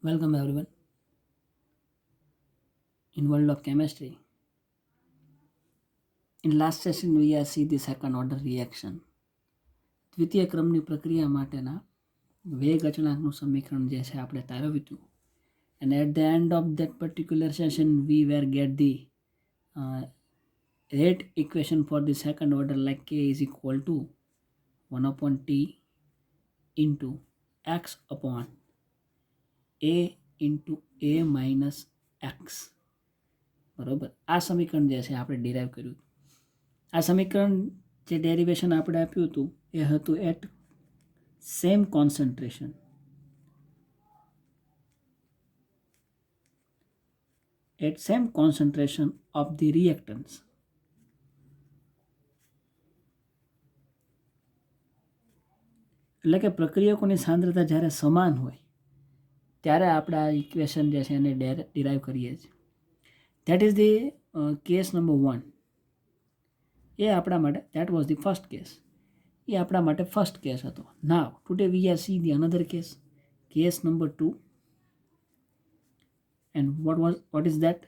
Welcome everyone in world of chemistry. In last session we have see the second order reaction. દ્વિતીય ક્રમની પ્રક્રિયા માટેના વેગ અચળાંકનું સમીકરણ જે છે આપણે તારવ્યું હતું. And at the end of that particular session we were get the rate equation for the second order like k is equal to 1 upon t into x upon a into a minus x. બરોબર, આ સમીકરણ જે છે આપણે derive કર્યું. આ સમીકરણ જે ડેરિવેશન આપણે આપ્યું હતું એ હતું at same concentration of the reactants. એટલે કે પ્રક્રિયકોની સાંદ્રતા જ્યારે સમાન હોય ત્યારે આપણે આ ઇક્વેશન જે છે એને ડિરાઈવ કરીએ છીએ. That is the case number 1. એ આપણા માટે that was the first case. એ આપણા માટે ફર્સ્ટ કેસ હતો. Now today we are see the another case number 2. And what is that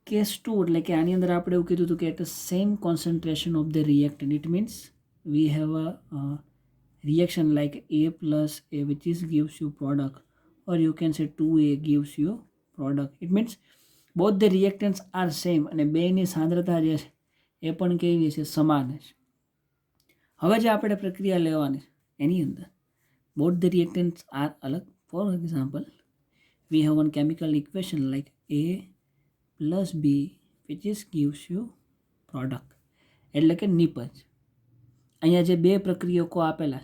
case 2? એટલે કે આની અંદર આપણે એવું કીધું હતું કે at same concentration of the reactant. It means we have a reaction like A plus A which is gives you product, or you can say 2A gives you product. It means both the reactants are same અને બેની સાંદ્રતા જે છે એ પણ કેવી છે? સમાન છે. હવે જે આપણે પ્રક્રિયા લેવાની એની અંદર both the reactants are અલગ. For example, we have one chemical equation like A plus B which is gives you product, એટલે કે નિપજ. અહીંયા જે બે પ્રક્રિયકો આપેલા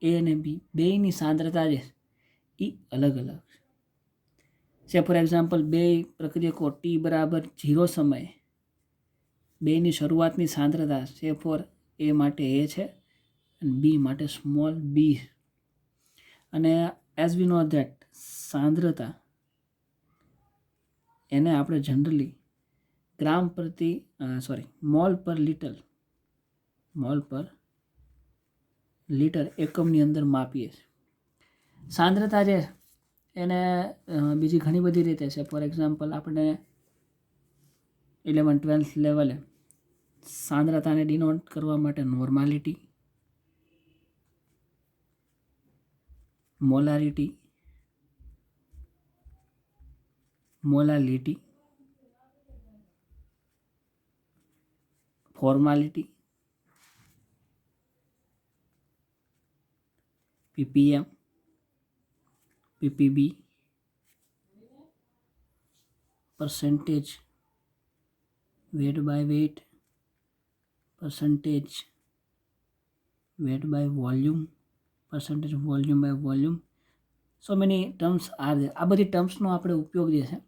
એ અને બી બેની સાંદ્રતા જે એ અલગ અલગ છે. સે ફોર એક્ઝામ્પલ બે પ્રક્રિયકો ટી બરાબર 0 સમયે બેની શરૂઆતની સાંદ્રતા સે ફોર એ માટે એ છે અને બી માટે સ્મોલ બી. અને એઝ વી નો ધેટ સાંદ્રતા એને આપણે જનરલી ગ્રામ પ્રતિ મોલ પર લિટર એકમની અંદર માપીએ છીએ. સાંદ્રતા જે એને બીજી ઘણી બધી રીતે છે. ફોર એક્ઝામ્પલ આપણે 11th-12th લેવલે સાંદ્રતાને ડિનોટ કરવા માટે normality, molality, formality, ppm, ppb, percentage weight by weight, percentage weight by volume, percentage volume by volume. So many terms are there. આ બધી ટર્મ્સનો આપણે ઉપયોગ જે છે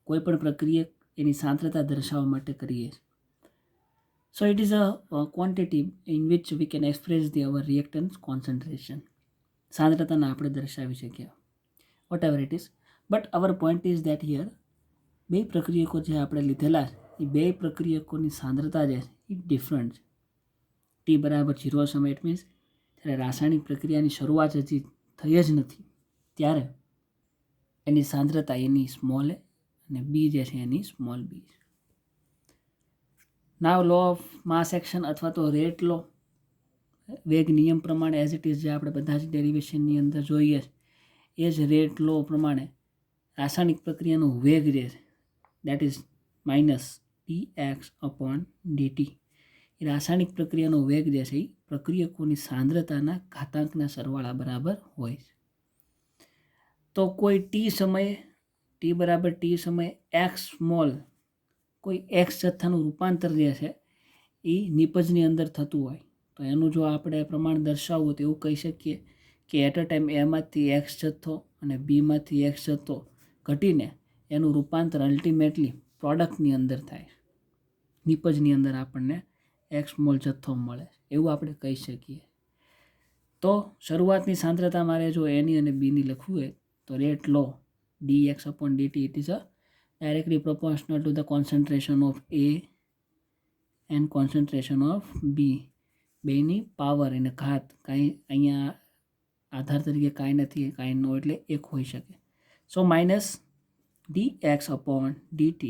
કોઈ પણ પ્રક્રિયા એની સાંદ્રતા દર્શાવવા માટે કરીએ છીએ. So it is a quantity in which we can express our reactants concentration. સાંદ્રતાને આપણે દર્શાવી શકીએ whatever it is. But our point is that here બે પ્રક્રિયકો જે આપણે લીધેલા એ બે પ્રક્રિયકોની સાંદ્રતા જે એ ડિફરન્ટ છે. ટી બરાબર 0 સમય ઇટ મીન્સ જ્યારે રાસાયણિક પ્રક્રિયાની શરૂઆત હજી થઈ જ નથી ત્યારે એની સાંદ્રતા એની સ્મોલ એ અને બી જે છે એની small b. Now law of mass action અથવા તો રેટ લો, વેગ નિયમ પ્રમાણે એઝ ઇટ ઇઝ જે આપણે બધા જ ડેરિવેશનની અંદર જોઈએ એ જ રેટ લો પ્રમાણે રાસાયણિક પ્રક્રિયાનો વેગ જે છે that is minus dx upon dt. એ રાસાયણિક પ્રક્રિયાનો વેગ જે છે એ પ્રક્રિયકોની સાંદ્રતાના ઘાતાંકના સરવાળા બરાબર હોય છે. તો કોઈ ટી બરાબર ટી સમયે એક્સ સ્મોલ કોઈ એક્સ જથ્થાનું રૂપાંતર જે છે એ નિપજની અંદર થતું હોય તો એનું જો આપણે પ્રમાણ દર્શાવવું તો એવું કહી શકીએ કે એટ અ ટાઈમ એમાંથી એક્સ જથ્થો અને બીમાંથી એક્સ જથ્થો ઘટીને એનું રૂપાંતર અલ્ટિમેટલી પ્રોડક્ટની અંદર થાય. નિપજની અંદર આપણને એક્સ મોલ જથ્થો મળે એવું આપણે કહી શકીએ. તો શરૂઆતની સાંદ્રતા મારે જો એની અને બીની લખવું હોય તો rate law dx upon dt it is a directly proportional to the concentration of A and concentration of B. બેની પાવર અને ઘાત કાંઈ અહીંયા આધાર તરીકે કાંઈ નથી, કાંઈ નો એટલે એક હોઈ શકે. સો minus dx upon dt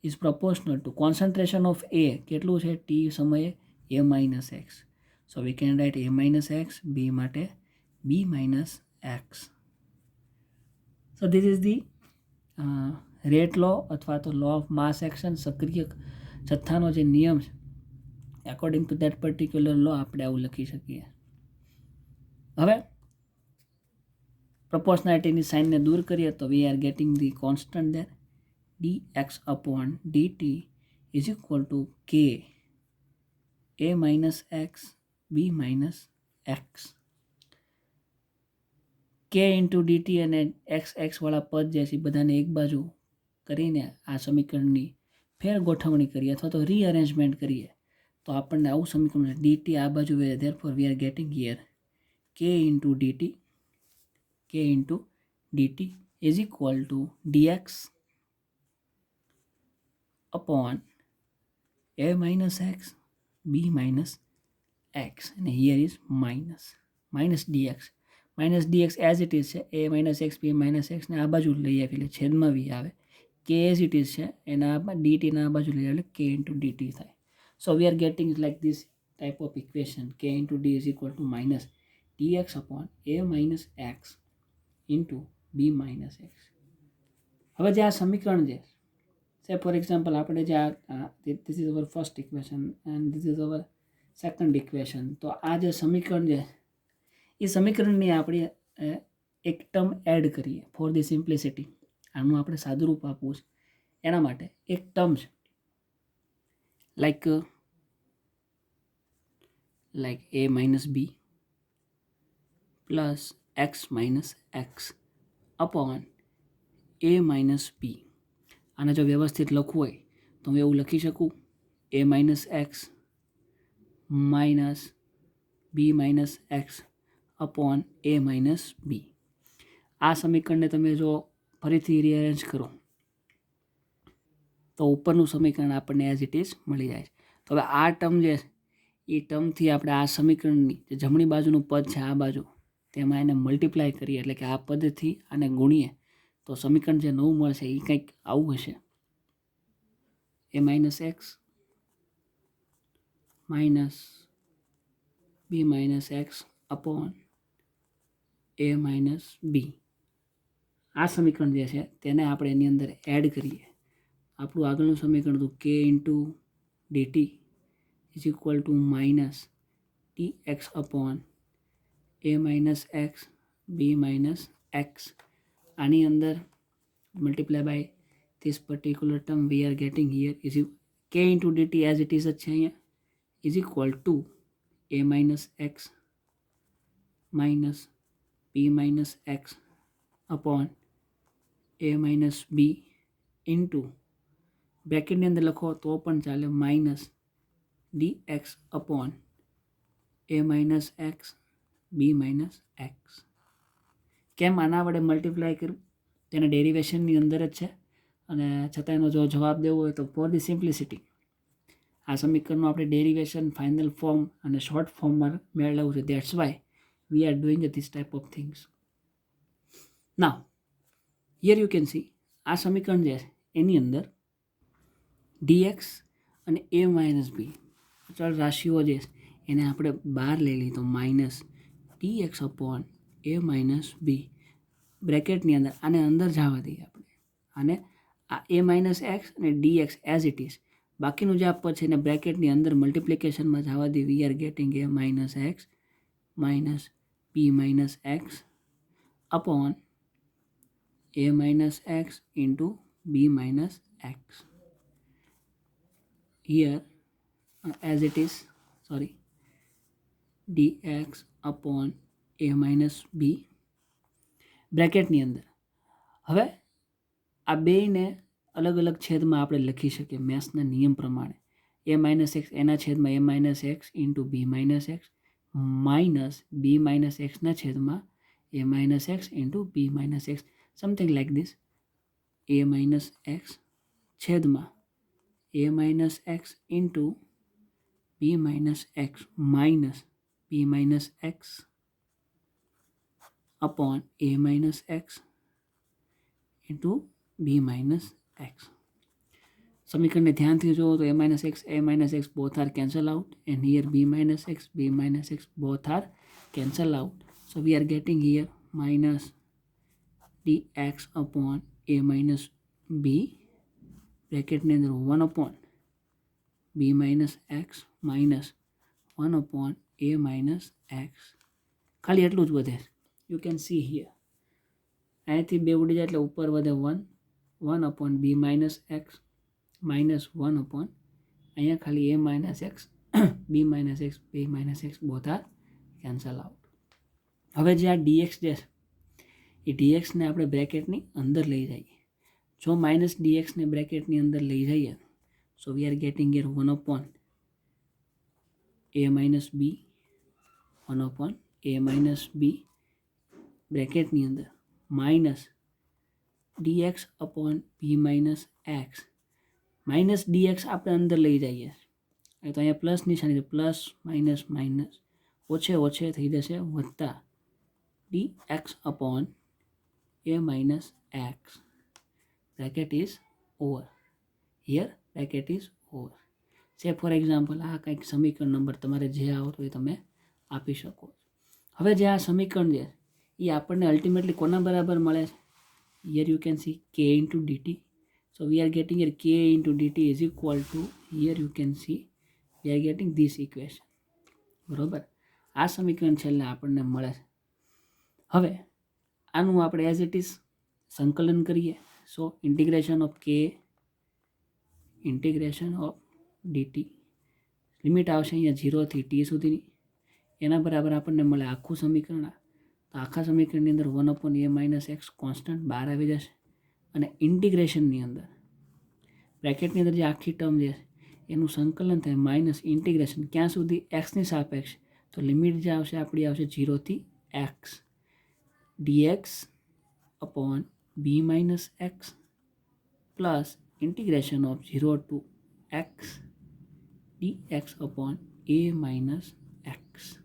is proportional to concentration of A કેટલું છે t સમયે a minus x. So we can write a minus x, b માટે b minus x. So this is the rate law અથવા તો લો of mass action, સક્રિય જથ્થાનો જે નિયમ છે, એકોર્ડિંગ ટુ દેટ પર્ટિક્યુલર લો આપણે આવું લખી શકીએ. હવે proportionality સાઇનને દૂર કરીએ તો વી are gating the constant there dx upon dt is equal to k a minus x b minus x. k into dt અને x વાળા પદ જે છે બધાને એક બાજુ કરીને આ સમીકરણની ફેર ગોઠવણી કરીએ અથવા તો રીઅરેન્જમેન્ટ કરીએ તો આપણને આવું સમીકરણ dt આ બાજુ આવે. therefore we are getting here k into dt is equal to dx upon a minus x b minus x, and here is minus dx as it is છે a minus x b minus x ને આ બાજુ લઈ આવી એટલે છેદમાં v આવે. k as it is છે એના dt ના આ બાજુ લઈ આવે એટલે k into dt થાય. So we are getting like this type of equation, k into d is equal to minus dx upon a minus x into b minus x. હવે જે આ સમીકરણ છે, say for example આપણે જે this is our first equation and this is our second equation. તો આ જે સમીકરણ છે એ સમીકરણની આપણે એક ટર્મ એડ કરીએ ફોર ધી સિમ્પ્લિસિટી. આનું આપણે સાદું રૂપ આપવું છે એના માટે એક ટર્મ છે like a minus b plus x minus x upon a minus b. આને જો વ્યવસ્થિત લખવું હોય તો હું એવું લખી શકું a minus x minus b minus x upon a minus b. આ સમીકરણને તમે જો ફરીથી રીઅરેન્જ કરો તો ઉપરનું સમીકરણ આપણને એઝ ઇટ ઇઝ મળી જાય છે. તો હવે આ ટર્મ જે એ ટર્મથી આપણે આ સમીકરણની જે જમણી બાજુનું પદ છે આ બાજુ તેમાં એને મલ્ટીપ્લાય કરીએ એટલે કે આ પદથી આને ગુણીએ તો સમીકરણ જે નવું મળશે એ કંઈક આવું હશે a minus x minus b minus x upon a minus b. આ સમીકરણ જે છે તેને આપણે એની અંદર એડ કરીએ. આપણું આગળનું સમીકરણ હતું k into dt is equal to minus dx upon a minus x b minus x. આની અંદર multiply by this particular term we are getting here is k into dt as it is છે અહીંયા is equal to a minus x minus b minus x upon a minus b into બ્રેકેટની અંદર લખો તો પણ ચાલે minus dx upon a minus x b minus x. કેમ આના વડે મલ્ટીપ્લાય કર્યું તેના ડેરિવેશનની અંદર જ છે અને છતાં એનો જો જવાબ દેવો હોય તો ફોર ધી સિમ્પ્લિસિટી આ સમીકરણનું આપણે ડેરિવેશન ફાઇનલ ફોર્મ અને શોર્ટ ફોર્મમાં મેળવવું છે. That's why we are doing this type of things. Now here you can C આ સમીકરણ જે છે એની અંદર dx અને a માઇનસ બી અચળ રાશિઓ જે છે એને આપણે બહાર લઈ લઈએ તો minus dx upon a minus b બ્રેકેટની અંદર આને અંદર જવા દઈએ આપણે અને આ a માઇનસ એક્સ અને dx એઝ ઇટ ઇઝ બાકીનું જે પદ છે એને બ્રેકેટની અંદર મલ્ટિપ્લિકેશનમાં જવા દઈએ. We are getting a minus x minus b minus x upon a minus x into b minus x. Here as it is dx upon a minus b બ્રેકેટની અંદર. હવે આ બેને અલગ અલગ છેદમાં આપણે લખી શકીએ મેથ્સના નિયમ પ્રમાણે. a minus x એના છેદમાં a minus x into b minus x minus b minus x ના છેદમાં a minus x into b minus x. Something like this, a minus x છેદમાં a minus x into b minus x minus b minus x upon a minus x into b minus x. સમીકરણને ધ્યાનથી જુઓ તો a minus x both are cancel out, and here b minus x both are cancel out. So we are getting here minus dx upon a minus b, બ્રેકેટની અંદર 1 upon b minus x minus 1 upon a minus x. ખાલી એટલું જ વધે. You can see here, અહીંથી 2 ઉડી જાય એટલે ઉપર વધે 1 upon b minus x minus 1 upon અહીંયા ખાલી a minus x b minus x both are cancel out. હવે જે આ dx છે એ dxને આપણે બ્રેકેટની અંદર લઈ જઈએ. જો માઇનસ dxને બ્રેકેટની અંદર લઈ જઈએ so we are getting here 1 upon a minus b 1 upon a minus b બ્રેકેટની અંદર minus dx upon b minus x. Minus dx આપણે અંદર લઈ જઈએ તો અહીંયા પ્લસ નિશાની છે, પ્લસ માઇનસ માઇનસ ઓછે થઈ જશે વત્તા dx upon a minus x. Bracket is over. Here bracket is over. Say for example આ કંઈક સમીકરણ નંબર તમારે જે આવતો હોય તમે આપી શકો. હવે જે આ સમીકરણ છે એ આપણને અલ્ટિમેટલી કોના બરાબર મળે છે? Here you can see k into dt. So we are getting here k into dt is equal to, here you can see we are getting this equation. બરોબર, આ સમીકરણ છેલ્લે આપણને મળે છે. હવે આનું આપણે એઝ ઇટ ઇઝ સંકલન કરીએ. સો integration of k integration of dt limit આવશે અહીંયા 0 થી t સુધીની. એના બરાબર આપણને મળે આખું સમીકરણ. તો આખા સમીકરણની અંદર 1 upon a minus x constant બહાર આવી જશે અને ઇન્ટિગ્રેશનની અંદર બ્રેકેટની અંદર જે આખી ટર્મ છે એનું સંકલન થાય માઇનસ ઇન્ટિગ્રેશન ક્યાં સુધી? એક્સની સાપેક્ષ. તો લિમિટ જે આવશે આપણી આવશે 0 થી x dx upon b minus x plus integration of 0 to x dx upon a minus x.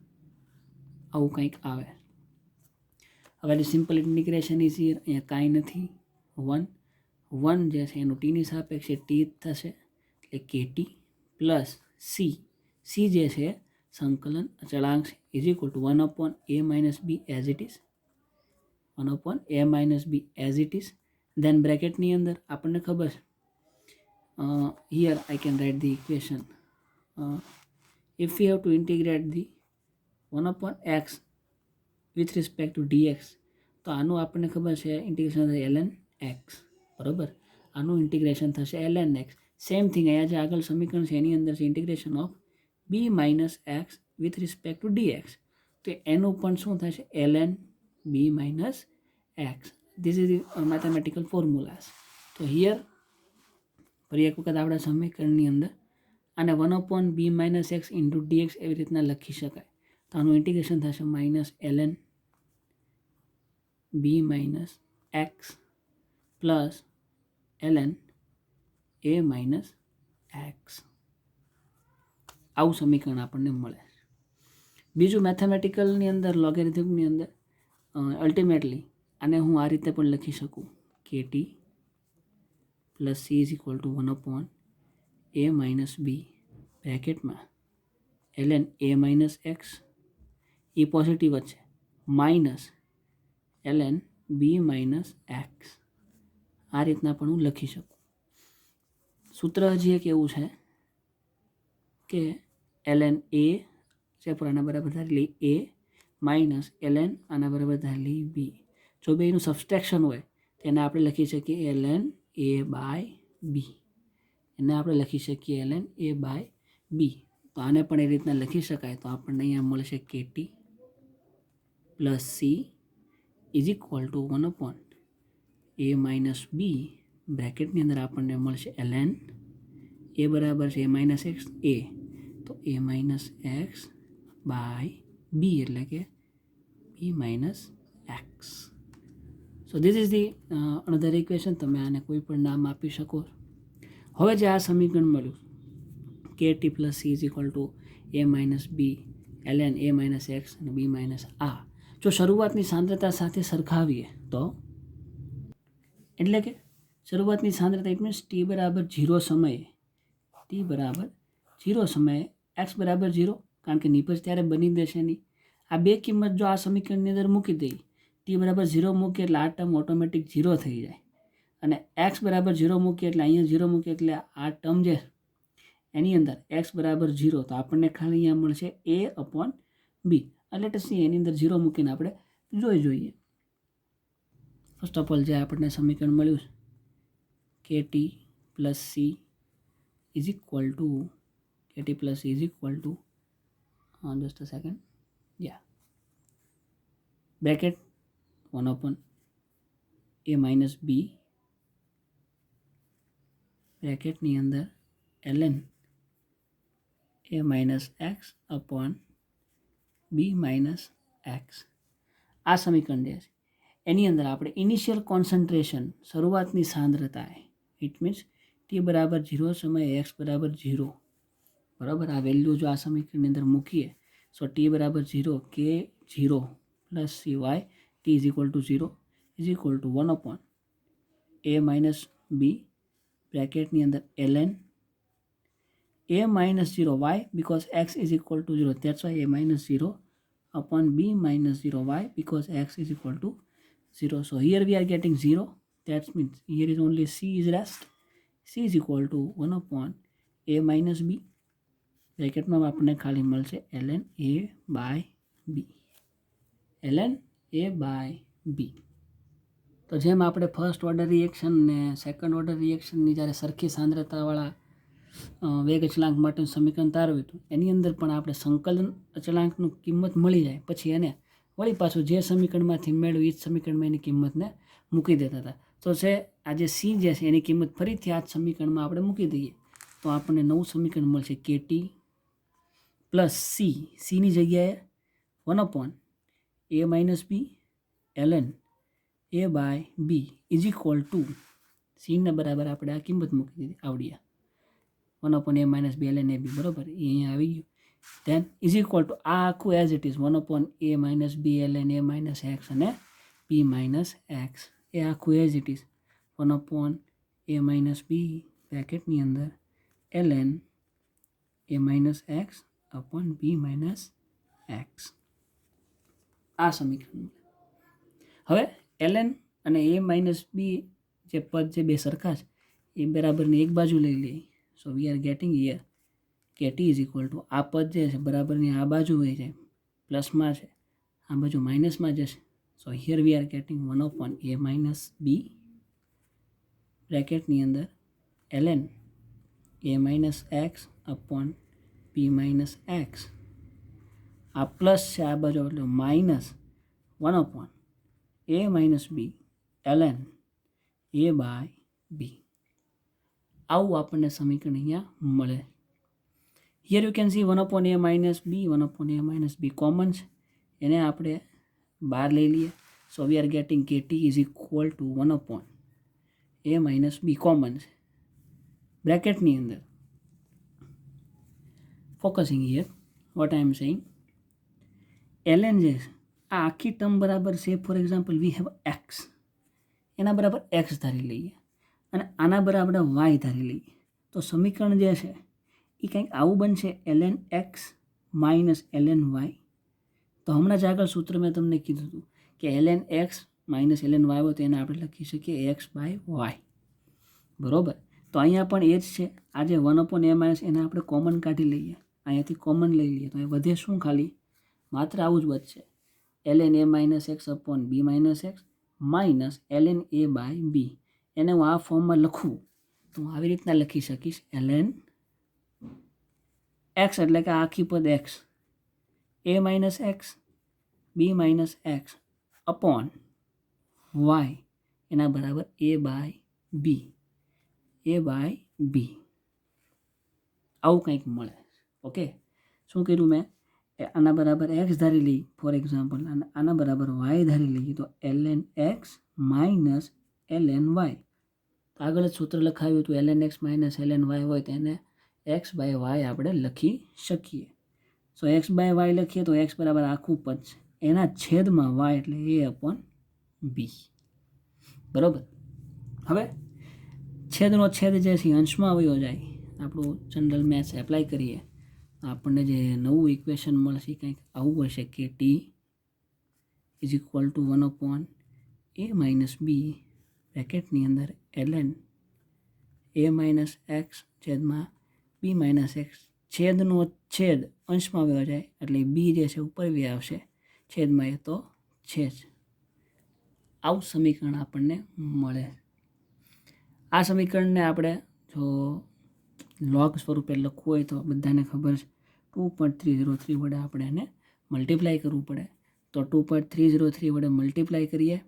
આવું કંઈક આવે. હવે સિમ્પલ ઇન્ટિગ્રેશન ઇઝ હિયર. અહીંયા કાંઈ નથી, 1 જે છે એનું ટીની સાપેક્ષે ટી થશે એટલે kt પ્લસ સી જે છે સંકલન અચળાંક છે is equal to 1 upon a minus b as it is 1 upon a minus b as it is. Then બ્રેકેટની અંદર આપણને ખબર છે here I can write the equation. If we have to integrate the 1 upon x with respect to dx, તો આનું આપણને ખબર છે integration થશે ln x. બરાબર, આનું ઇન્ટિગ્રેશન થશે ln x. સેમ થિંગ અહીંયા જે આગળ સમીકરણ છે એની અંદર છે integration of b minus x with respect to dx. તો એનું પણ શું થશે? ln b minus x. This is the mathematical formulas. તો here ફરી એક વખત આપણા સમીકરણની અંદર આને 1 upon b minus x into dx એવી રીતના લખી શકાય. તો આનું ઇન્ટિગ્રેશન થશે minus ln b minus x plus ln a minus x. આવું સમીકરણ આપણને મળે. બીજું મેથેમેટિકલની અંદર લોગેરિધમની અંદર અલ્ટિમેટલી આને હું આ રીતે પણ લખી શકું kt plus c is equal to 1 upon a minus b બ્રેકેટમાં ln a minus x A positive જ છે minus ln b minus x. આ રીતના પણ હું લખી શકું. સૂત્ર હજી એક એવું છે કે ln a છે પર આના બરાબર ધારેલી a માઇનસ ln આના બરાબર ધારેલી b. જો બેનું સબસ્ટ્રેક્શન હોય તેને આપણે લખી શકીએ ln a બાય b. એને આપણે લખી શકીએ ln a બાય b. તો આને પણ એ રીતના લખી શકાય. તો આપણને અહીંયા મળશે kt plus c is equal to 1 upon a minus b બ્રેકેટની અંદર આપણને મળશે ln a બરાબર છે a માઇનસ એક્સ a. તો a minus x by b એટલે કે b minus x. So this is the another equation. તમે આને કોઈ પણ નામ આપી શકો. હવે જે આ સમીકરણ મળ્યું kt plus c is equal two a minus b ln a minus x અને b માઇનસ આ. જો જો શરૂઆતની સાંદ્રતા સાથે સરખાવીએ તો એટલે કે શરૂઆતની સાંદ્રતા ઇટ મીન્સ ટી બરાબર 0 સમયે એક્સ બરાબર 0, કારણ કે નિપજ ત્યારે બની દેશે નહીં. આ બે કિંમત જો આ સમીકરણની અંદર મૂકી દઈએ, ટી બરાબર 0 મૂકીએ એટલે આ ટર્મ ઓટોમેટિક 0 થઈ જાય, અને એક્સ બરાબર 0 મૂકીએ એટલે અહીંયા 0 મૂકીએ એટલે આ ટર્મ જે એની અંદર એક્સ બરાબર 0, તો આપણને ખાલી અહીંયા મળશે a અપોન બી. એટલે સી એની અંદર 0 મૂકીને આપણે જોઈએ. ફર્સ્ટ ઓફ ઓલ જે આપણને સમીકરણ મળ્યું છે કે T plus c is equal two just a second, yeah, bracket 1 upon a minus b bracket ની અંદર ln a minus x upon b minus x. આ સમીકરણ જે છે એની અંદર આપણે ઇનિશિયલ કોન્સન્ટ્રેશન શરૂઆતની સાંદ્રતા ઇટ મીન્સ ટી બરાબર 0 સમયે એક્સ બરાબર 0, બરાબર, આ વેલ્યુ જો આ સમીકરણની અંદર મૂકીએ સો ટી બરાબર 0 કે 0 plus c y t is equal to 0 is equal to 1 upon a minus b બ્રેકેટની અંદર ln a minus 0 y because x is equal to 0, that's why a minus 0 upon b minus 0 y because x is equal to 0. So here we are getting 0, that means here is only c is rest, c is equal to 1 upon a minus b બ્રેકેટમાં આપણને ખાલી મળશે ln a by b. તો જેમ આપણે first order reaction ને second order રિએક્શનની જ્યારે સરખી સાંદ્રતાવાળા વેગ અચળાંક માટેનું સમીકરણ તારવ્યું હતું, એની અંદર પણ આપણે સંકલન અચળાંકનું કિંમત મળી જાય પછી એને વળી પાછું જે સમીકરણમાંથી મેળવી એ જ સમીકરણમાં એની કિંમતને મૂકી દેતા હતા. તો છે આ જે સી જે છે એની કિંમત ફરીથી આ જ સમીકરણમાં આપણે મૂકી દઈએ તો આપણને નવું સમીકરણ મળશે કે ટી પ્લસ સીની જગ્યાએ 1 upon a minus b ln a by b is equal to સીના બરાબર આપણે આ કિંમત મૂકી દીધી આવડિયા 1 upon a minus b ln a b, બરાબર, એ અહીંયા આવી ગયું. ધેન ઇઝ ઇક્વલ ટુ આ આખું as it is 1 upon a minus b ln a minus x અને બી માઇનસ એક્સ, એ આખું as it is 1 upon a minus b બ્રેકેટની અંદર ln a minus x upon b minus x. આ સમીકરણ. હવે ln અને a માઇનસ બી જે પદ જે બે સરખા છે એ બરાબરની એક બાજુ લઈ લઈએ. So we are getting here કે ટી ઇઝ ઇક્વલ ટુ આ પદ જે છે બરાબરની આ બાજુ વહી જાય, પ્લસમાં છે, આ બાજુ માઇનસમાં જશે. So here we are getting 1 upon a minus b બ્રેકેટની અંદર ln a minus x upon b minus x. આ પ્લસ છે આ બાજુ એટલે minus 1 upon a minus b ln a by b. આવું આપણને સમીકરણ અહીંયા મળે. Here you can see 1 upon a minus b 1 upon a minus b common છે, એને આપણે બહાર લઈ લઈએ. સો વી આર ગેટિંગ કે t is equal to 1 upon a minus b common છે બ્રેકેટની અંદર. Focusing here what I am saying, ln જે છે આ આખી ટર્મ બરાબર છે, for example we have x, એના બરાબર એક્સ ધારી લઈએ અને આના બરાબર વાય ધારી લઈએ. તો સમીકરણ જે છે એ કંઈક આવું બનશે ln x minus ln y. તો હમણાં જ આગળ સૂત્ર મેં તમને કીધું હતું કે ln x minus ln y હોય તો એને આપણે લખી શકીએ એક્સ બાય વાય, બરાબર. તો અહીંયા પણ એ જ છે, આ જે 1 અપોન એ માઇનસ એને આપણે કોમન કાઢી લઈએ, અહીંયાથી કોમન લઈ લઈએ તો અહીં વધે શું, ખાલી માત્ર આવું જ વધશે ln a minus x upon b minus x minus ln a by b. એને હું આ ફોર્મમાં લખું તો હું આવી રીતના લખી શકીશ ln એક્સ એટલે કે આખી પદ x a minus x b minus x upon y એના બરાબર a બાય બી આવું કંઈક મળે. ઓકે, શું કર્યું મેં, આના બરાબર એક્સ ધારી લઈ ફોર એક્ઝામ્પલ, અને આના બરાબર વાય ધારી લઈએ તો ln x minus ln y. આગળ જ સૂત્ર લખાવ્યું હતું ln x minus ln y હોય તો એને એક્સ બાય વાય આપણે લખી શકીએ. સો એક્સ બાય વાય લખીએ તો એક્સ બરાબર આખું પદ છે એના છેદમાં વાય એટલે a/b, બરાબર. હવે છેદનો છેદ જે છે અંશમાં વયો જાય, આપણું જનરલ મેથ્સ એપ્લાય કરીએ આપણને જે નવું ઇક્વેશન મળશે કંઈક આવું હશે કે t is equal two 1/a-b બ્રેકેટની અંદર ln a-x છેદમાં b-x, છેદનો છેદ અંશમાં વયો જાય એટલે b જે છે ઉપર બી આવશે, છેદમાં એ તો છે જ. આવું સમીકરણ આપણને મળે. આ સમીકરણને આપણે જો લોગ સ્વરૂપે લખવું હોય તો બધાને ખબર છે 2.303 વડે આપણે એને મલ્ટીપ્લાય કરવું પડે. તો 2.303 વડે મલ્ટીપ્લાય કરીએ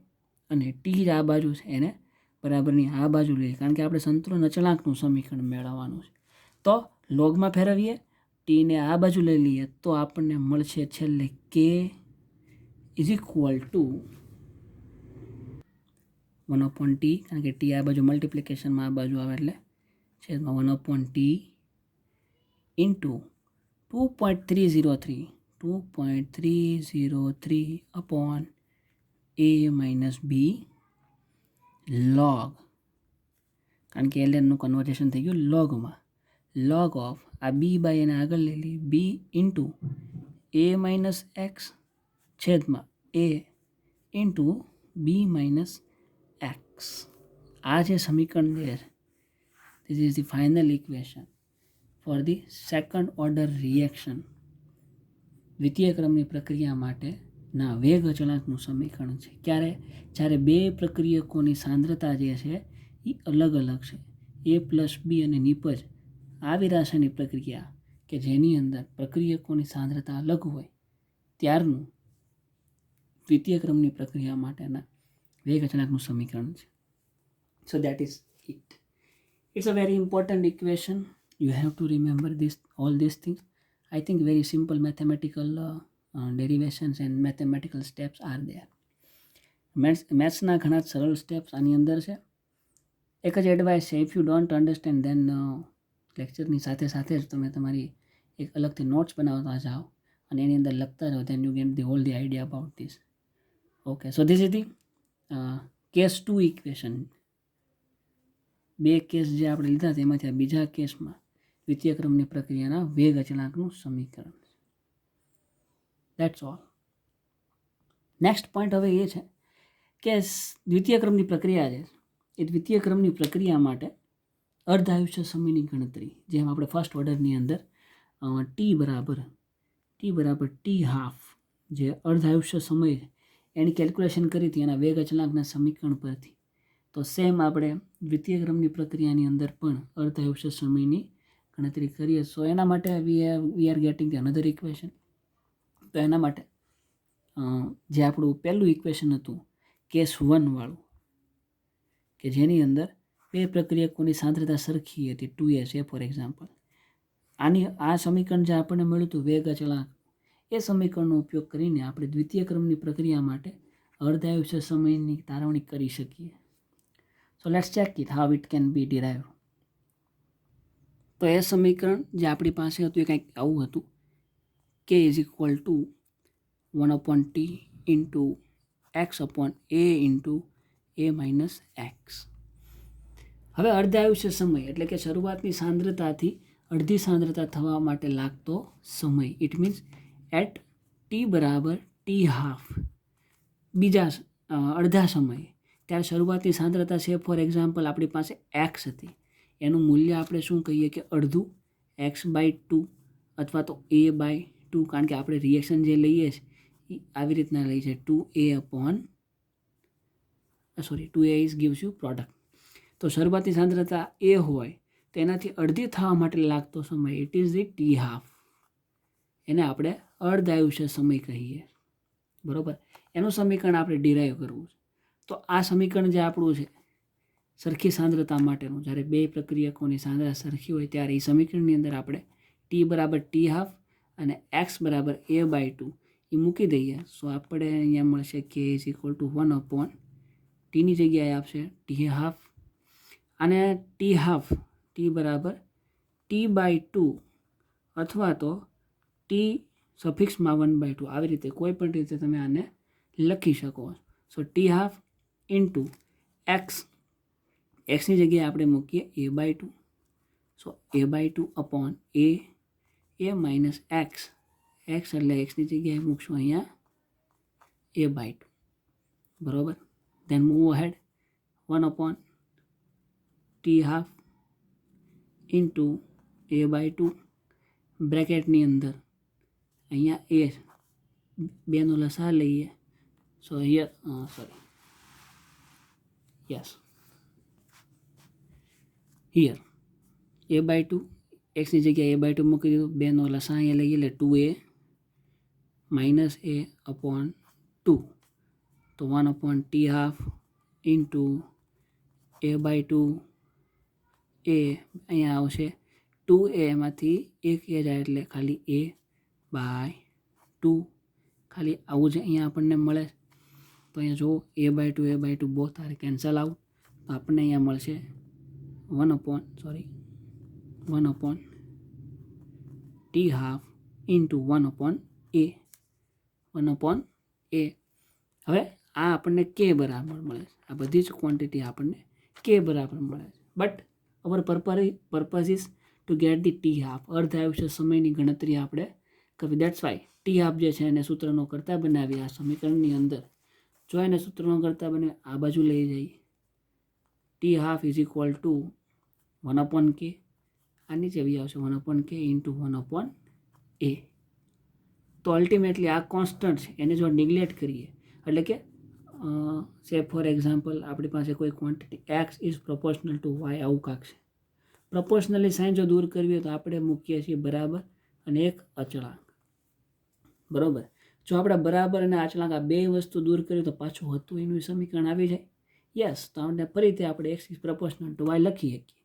અને ટી જ આ બાજુ છે એને બરાબરની આ બાજુ લઈએ, કારણ કે આપણે સંતુલન અચળાંકનું સમીકરણ મેળવવાનું છે. તો લોગમાં ફેરવીએ, ટીને આ બાજુ લઈ લઈએ તો આપણને મળશે છેલ્લે કે ઇઝ ઇક્વલ ટુ 1/t, કારણ કે ટી આ બાજુ મલ્ટિપ્લિકેશનમાં આ બાજુ આવે એટલે છેદમાં 1/t into 2.303 upon a-b log, કારણ કે lnનું કન્વર્ઝેશન થઈ ગયું લોગમાં, log ઓફ આ b બાય એને આગળ લઈ લઈએ b ઇન્ટુ a-x છેદમાં a ઇન્ટુ b-x. આ જે સમીકરણ છે this is the final equation for the second order reaction, દ્વિતીય ક્રમની પ્રક્રિયા માટેના વેગ અચળાંકનું સમીકરણ છે. જ્યારે બે પ્રક્રિયકોની સાંદ્રતા જે છે એ અલગ અલગ છે, a+b અને નિપજ આવી રાસાયણિક પ્રક્રિયા કે જેની અંદર પ્રક્રિયકોની સાંદ્રતા અલગ હોય ત્યારનું દ્વિતીય ક્રમની પ્રક્રિયા માટેના વેગ અચળાંકનું સમીકરણ છે. So that is it. It's a very important equation. You have to remember all these things. I think very simple mathematical derivations and mathematical steps are there. મેથ્સના ઘણા સરળ સ્ટેપ્સ આની અંદર છે. એક જ એડવાઇસ છે, ઇફ યુ ડોન્ટ અન્ડરસ્ટેન્ડ દેન લેક્ચરની સાથે સાથે જ તમે તમારી એક અલગથી નોટ્સ બનાવતા જાઓ અને એની અંદર લખતા જાઓ, then you get the whole the idea about this. Okay, so this is the case 2 equation. બે કેસ જે આપણે લીધા તેમાંથી આ બીજા કેસમાં દ્વિતીય ક્રમની પ્રક્રિયાના વેગ અચળાંકનું સમીકરણ. That's all. નેક્સ્ટ પોઈન્ટ હવે એ છે કે દ્વિતીય ક્રમની પ્રક્રિયા છે એ દ્વિતીય ક્રમની પ્રક્રિયા માટે અર્ધ આયુષ્ય સમયની ગણતરી, જેમ આપણે ફર્સ્ટ ઓર્ડરની અંદર ટી બરાબર ટી હાફ જે અર્ધ આયુષ્ય સમય એની કેલ્ક્યુલેશન કરી હતી એના વેગ અચળાંકના સમીકરણ પરથી. તો સેમ આપણે દ્વિતીય ક્રમની પ્રક્રિયાની અંદર પણ અર્ધ આયુષ્ય સમયની ગણતરી કરીએ. સો એના માટે વી are gating the another equation. તો એના માટે જે આપણું પહેલું ઇક્વેશન હતું કેસ 1 વાળું કે જેની અંદર બે પ્રક્રિયકોની સાંદ્રતા સરખી હતી 2s ફોર એક્ઝામ્પલ, આ સમીકરણ જે આપણને મળ્યું હતું વેગ અચળાંક, એ સમીકરણનો ઉપયોગ કરીને આપણે દ્વિતીય ક્રમની પ્રક્રિયા માટે અર્ધ આયુષ્ય સમયની તારવણી કરી શકીએ. So let's check it how it can be derive. તો એ સમીકરણ જે આપણી પાસે હતું એ કંઈક આવું હતું કે is equal two 1/t into x upon a into a-x. હવે અર્ધ આયુષ્ય સમય એટલે કે શરૂઆતની સાંદ્રતાથી અડધી સાંદ્રતા થવા માટે લાગતો સમય, ઇટ મીન્સ એટ ટી બરાબર ટી હાફ બીજા અડધા સમયે, ત્યારે શરૂઆતની સાંદ્રતા છે ફોર એક્ઝામ્પલ આપણી પાસે એક્સ હતી, એનું મૂલ્ય આપણે શું કહીએ કે અડધું x/2 અથવા તો a/2, કારણ કે આપણે રિએક્શન જે લઈએ છીએ આવી રીતના લઈએ છીએ 2a is gives you product. તો શરૂઆતની સાંદ્રતા a હોય તો એનાથી અડધી થવા માટે લાગતો સમય it is the T half, એને આપણે અર્ધ આયુષ્ય સમય કહીએ, બરાબર. એનું સમીકરણ આપણે ડિરાઈવ કરવું છે. તો આ સમીકરણ જે આપણું છે સરખી સાંદ્રતા માટેનું, જ્યારે બે પ્રક્રિયકોની સાંદ્રતા સરખી હોય ત્યારે એ સમીકરણની અંદર આપણે ટી બરાબર ટી હાફ અને એક્સ બરાબર a/2 એ મૂકી દઈએ. સો આપણે અહીંયા મળશે કે ઇઝ ઇક્વલ ટુ 1/, ટીની જગ્યાએ આપશે ટી હાફ અને ટી હાફ ટી બરાબર t/2 અથવા તો t સફિક્સમાં 1/2 આવી રીતે કોઈ પણ રીતે તમે આને લખી શકો. સો T½ ઇન્ટુ એક્સ, એક્સની જગ્યાએ આપણે મૂકીએ A/2. So A/2 upon A minus x, x એટલે એક્સની જગ્યાએ મૂકશું અહીંયા A/2. બરાબર. Then move ahead 1/T½ into A/2 બ્રેકેટની અંદર અહીંયા એ બેનો લસા લઈએ. સો હિયર હિયર A/2 એક્સની જગ્યાએ A/2 મૂકી દીધું, બેનો લસા અહીંયા લઈએ એટલે 2A માઇનસ A અપોન 2. તો 1/T½ ઇન્ટુ A/2 એ અહીંયા આવશે 2A, એમાંથી એક એ જાય એટલે ખાલી A/2. ખાલી આવું જ અહીંયા આપણને મળે. તો અહીંયા જુઓ A/2 both are cancel out. તો આપણને અહીંયા મળશે 1/T½ ઇન્ટુ 1/A. હવે આ આપણને K બરાબર મળે છે. આ બધી જ ક્વોન્ટિટી આપણને K બરાબર મળે છે. But our purpose is to get the T½ અર્ધ આયુષ્ય સમયની ગણતરી આપણે કરવી. દેટ્સ વાય T½ જે છે એને સૂત્રનો કરતા બનાવી આ સમીકરણની અંદર. જો એને સૂત્રનો કરતા બને આ બાજુ લઈ જઈએ, T½ is equal two 1/K. આ નીચે આવી આવશે 1/K ઇન્ટુ 1/A. તો અલ્ટિમેટલી આ કોન્સ્ટન્ટ છે, એને જો નિગ્લેક્ટ કરીએ એટલે કે સે ફોર એક્ઝામ્પલ આપણી પાસે કોઈ quantity x is proportional to y, આવું કાંક છે. પ્રપોર્શનલી સાઇન જો દૂર કરવી હોય તો આપણે મૂકીએ છીએ બરાબર અને એક અચળાંક. બરાબર. જો આપણે બરાબર અને અચળાંક આ બે વસ્તુ દૂર કરીએ તો પાછું હતું એનું સમીકરણ આવી જાય. યસ, તો આપણે ફરીથી આપણે x is proportional to y લખી શકીએ.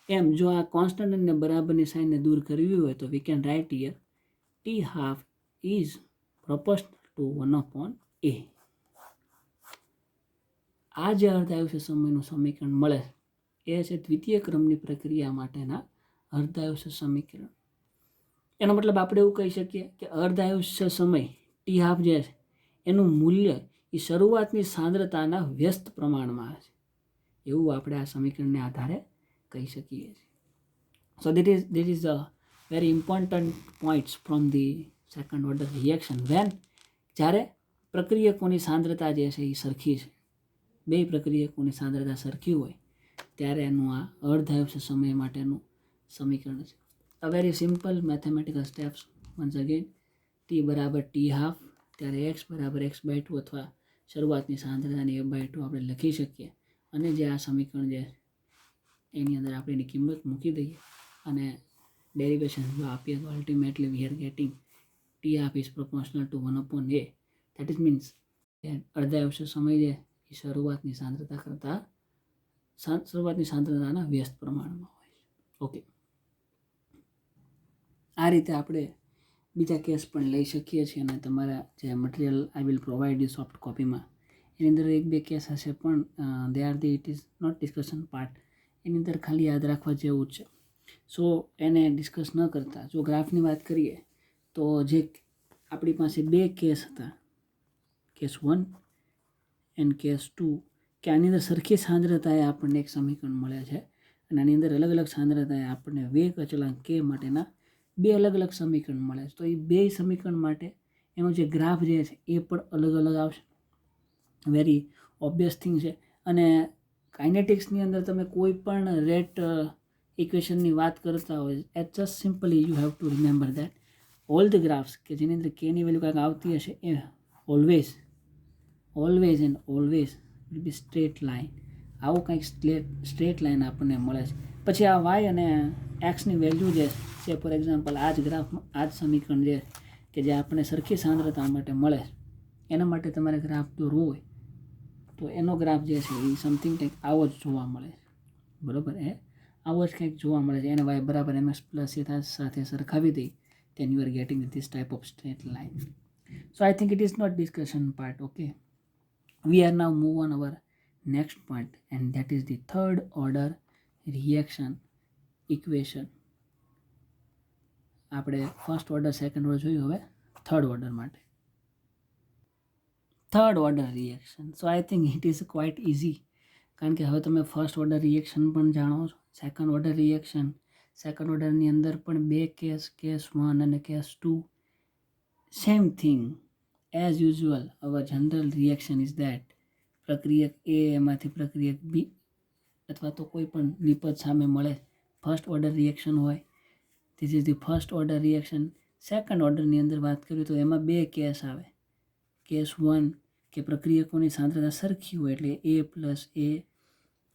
એમ જો આ કોન્સ્ટન્ટ અને બરાબરની સાઇનને દૂર કરવી હોય તો we can write here T½ is proportional two 1/A. આ જે અર્ધ આયુષ્ય સમયનું સમીકરણ મળે એ છે દ્વિતીય ક્રમની પ્રક્રિયા માટેના અર્ધ આયુષ્ય સમીકરણ. એનો મતલબ આપણે એવું કહી શકીએ કે અર્ધ આયુષ્ય સમય T½ જે છે એનું મૂલ્ય એ શરૂઆતની સાંદ્રતાના વ્યસ્ત પ્રમાણમાં છે, એવું આપણે આ સમીકરણને આધારે કહી શકીએ છીએ. સો this is the very important points from the second order reaction when જ્યારે પ્રક્રિયકોની સાંદ્રતા જે છે એ સરખી છે, બે પ્રક્રિયકોની સાંદ્રતા સરખી હોય ત્યારે એનું આ અર્ધ આયુષ્ય સમય માટેનું સમીકરણ છે. A very simple mathematical steps. once again T બરાબર T½ ત્યારે x બરાબર x/2 અથવા શરૂઆતની સાંદ્રતાની A/2 આપણે લખી શકીએ અને જે આ સમીકરણ જે એની અંદર આપણે એની કિંમત મૂકી દઈએ અને ડેરિવેશન જો આપીએ તો ultimately V are gating T½ is proportional two 1/A. That is means અર્ધ આયુષ્ય સમય જે એ શરૂઆતની સાંદ્રતાના વ્યસ્ત પ્રમાણમાં હોય છે. ઓકે, આ રીતે આપણે બીજા કેસ પણ લઈ શકીએ છીએ અને તમારા જે material I will provide you soft કોપીમાં એની અંદર 1-2 કેસ હશે પણ it is not discussion part. એની અંદર ખાલી યાદ રાખવા જેવું જ છે. સો એને ડિસ્કસ ન કરતા જો ગ્રાફની વાત કરીએ તો જે આપણી પાસે 2 કેસ હતા, કેસ 1 એન્ડ કેસ 2, કે આની અંદર સરખી સાંદ્રતાએ આપણને એક સમીકરણ મળે છે અને આની અંદર અલગ અલગ સાંદ્રતાએ આપણને વેગ અચળાંક K માટેના 2 અલગ અલગ સમીકરણ મળે છે. તો એ 2 સમીકરણ માટે એનો જે ગ્રાફ જે છે એ પણ અલગ અલગ આવશે. વેરી ઓબ્વિયસ થિંગ છે. અને કાઇનેટિક્સની અંદર તમે કોઈ પણ રેટ ઇક્વેશનની વાત કરતા હોય at just simply you have to remember that all the graphs કે જેની અંદર Kની વેલ્યુ કાંઈક આવતી હશે એ always and always will be straight line. આવું કંઈક સ્ટ્રેટ લાઇન આપણને મળે છે. પછી આ વાય અને એક્સની વેલ્યુ જે છે ફોર એક્ઝામ્પલ આ જ ગ્રાફમાં આ જ સમીકરણ જે કે જે આપણને સરખી સાંદ્રતા માટે મળે છે એના માટે તમારે ગ્રાફ દોરવો હોય તો એનો ગ્રાફ જે છે એ સમથિંગ કંઈક આવો જ જોવા મળે છે. બરાબર, આવો જ કંઈક જોવા મળે છે. એને વાય બરાબર MS પ્લસ સાથે સરખાવી દઈ then you are getting this type of straight line. So I think it is not discussion part. Okay, we are now move on our next point and that is the third order reaction equation. આપણે first order second order જોયું, હવે third order માટે. Third order reaction, so I think it is quite easy, કારણ કે હવે તમે first order reaction પણ જાણો છો. સેકન્ડ ઓર્ડર રિએક્શન, સેકન્ડ ઓર્ડરની અંદર પણ બે કેસ, કેસ 1 અને case 2. Same thing as usual. Our general reaction is that પ્રક્રિયક એ એમાંથી પ્રક્રિયક બી અથવા તો કોઈ પણ નિપજ સામે મળે, ફર્સ્ટ ઓર્ડર રિએક્શન હોય. This is the first order reaction. Second ઓર્ડરની અંદર વાત કરીએ તો એમાં બે કેસ આવે. કેસ 1 કે પ્રક્રિયકોની સાંદ્રતા સરખી હોય એટલે A plus A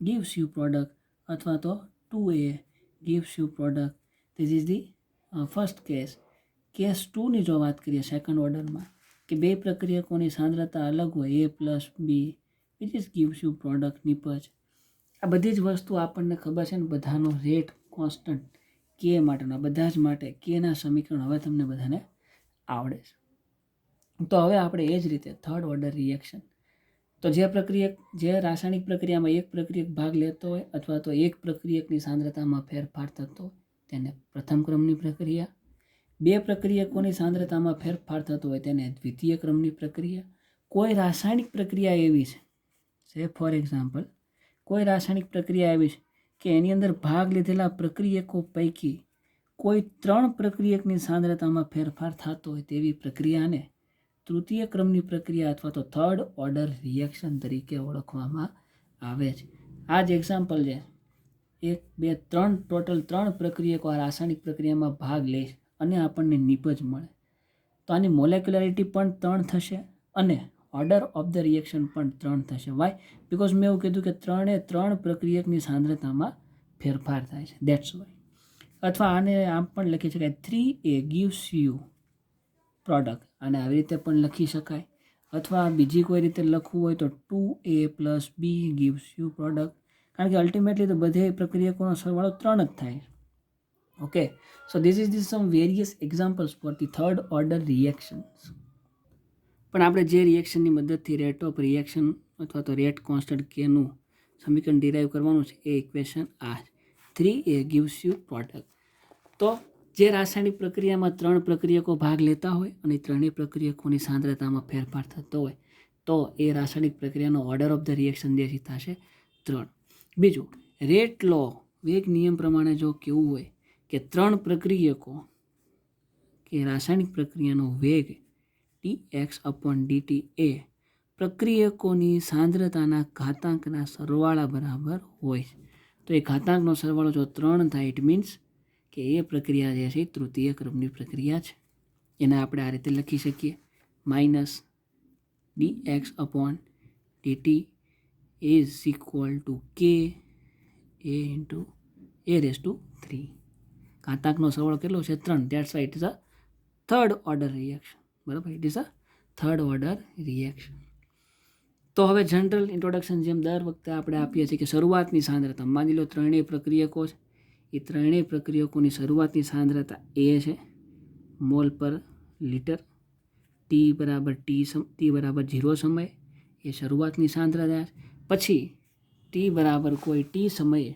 gives you product, અથવા તો 2A gives you product. This is the first case. Case 2ની જો વાત કરીએ સેકન્ડ ઓર્ડરમાં, કે બે પ્રક્રિયકોની સાંદ્રતા અલગ હોય, A plus B which is gives you product, નિપજ. આ બધી જ વસ્તુ આપણને ખબર છે ને, બધાનો રેટ કોન્સ્ટન્ટ કે માટેના, બધા જ માટે કેના સમીકરણ હવે તમને બધાને આવડે છે. તો હવે આપણે એ જ રીતે થર્ડ ઓર્ડર રિએક્શન, તો જે રાસાયણિક પ્રક્રિયામાં એક પ્રક્રિયક ભાગ લેતો હોય અથવા તો એક પ્રક્રિયકની સાંદ્રતામાં ફેરફાર થતો હોય તેને પ્રથમ ક્રમની પ્રક્રિયા. બે પ્રક્રિયકોની સાંદ્રતામાં ફેરફાર થતો હોય તેને દ્વિતીય ક્રમની પ્રક્રિયા. કોઈ રાસાયણિક પ્રક્રિયા એવી છે, ફોર એક્ઝામ્પલ, કોઈ રાસાયણિક પ્રક્રિયા એવી છે કે એની અંદર ભાગ લીધેલા પ્રક્રિયકો પૈકી કોઈ 3 પ્રક્રિયકની સાંદ્રતામાં ફેરફાર થતો હોય તેવી પ્રક્રિયાને તૃતીય ક્રમની પ્રક્રિયા અથવા તો થર્ડ ઓર્ડર રિએક્શન તરીકે ઓળખવામાં આવે છે. આ જ એક્ઝામ્પલ છે, 1 2 3 ટોટલ 3 પ્રક્રિયકો આ રાસાયણિક પ્રક્રિયામાં ભાગ લે અને આપણને નિપજ મળે, તો આની મોલેક્યુલારિટી પણ 3 થશે અને ઓર્ડર ઓફ ધ રિએક્શન પણ 3 થશે. વાય? બિકોઝ મેં એવું કીધું કે 3 પ્રક્રિયકની સાંદ્રતામાં ફેરફાર થાય છે, દેટ્સ વાય. અથવા આને આમ પણ લખી શકાય, 3A gives you પ્રોડક્ટ, અને આવી રીતે પણ લખી શકાય. અથવા બીજી કોઈ રીતે લખવું હોય તો 2A plus B gives you product, કારણ કે અલ્ટિમેટલી તો બધે પ્રક્રિયકોનો સરવાળો 3 જ થાય. Okay, so this is sum various examples four the third order reactions. પણ આપણે જે રિએક્શનની મદદથી રેટ ઓફ રિએક્શન અથવા તો રેટ કોન્સ્ટન્ટ કેનું સમીકરણ ડિરાઈવ કરવાનું છે એ ઇક્વેશન આ 3A gives you પ્રોડક્ટ. તો જે રાસાયણિક પ્રક્રિયામાં 3 પ્રક્રિયકો ભાગ લેતા હોય અને ત્રણેય પ્રક્રિયકોની સાંદ્રતામાં ફેરફાર થતો હોય તો એ રાસાયણિક પ્રક્રિયાનો ઓર્ડર ઓફ ધ રિએક્શન જે થશે 3. બીજું, રેટ લો, વેગ નિયમ પ્રમાણે જો કેવું હોય કે 3 પ્રક્રિયકો કે રાસાયણિક પ્રક્રિયાનો વેગ dx/dt એ પ્રક્રિયકોની સાંદ્રતાના ઘાતાંકના સરવાળા બરાબર હોય. તો એ ઘાતાંકનો સરવાળો જો 3 થાય, ઇટ મીન્સ કે એ પ્રક્રિયા જે છે તૃતીય ક્રમની પ્રક્રિયા છે. એને આપણે આ રીતે લખી શકીએ, minus dx/dt is equal to k a/3. ઘાતાંકનો સરવાળો કેટલો છે? 3. That's why it is a third order reaction. બરાબર, it is a third order reaction. તો હવે જનરલ ઇન્ટ્રોડક્શન જેમ દર વખતે આપણે આપીએ છીએ કે શરૂઆતની સાંદ્રતા, માની લો ત્રણેય પ્રક્રિયકો છે, એ ત્રણેય પ્રક્રિયકોની શરૂઆતની સાંદ્રતા A છે મોલ પર લિટર, t બરાબર 0 સમયે એ શરૂઆતની સાંદ્રતા. પછી t બરાબર કોઈ t સમયે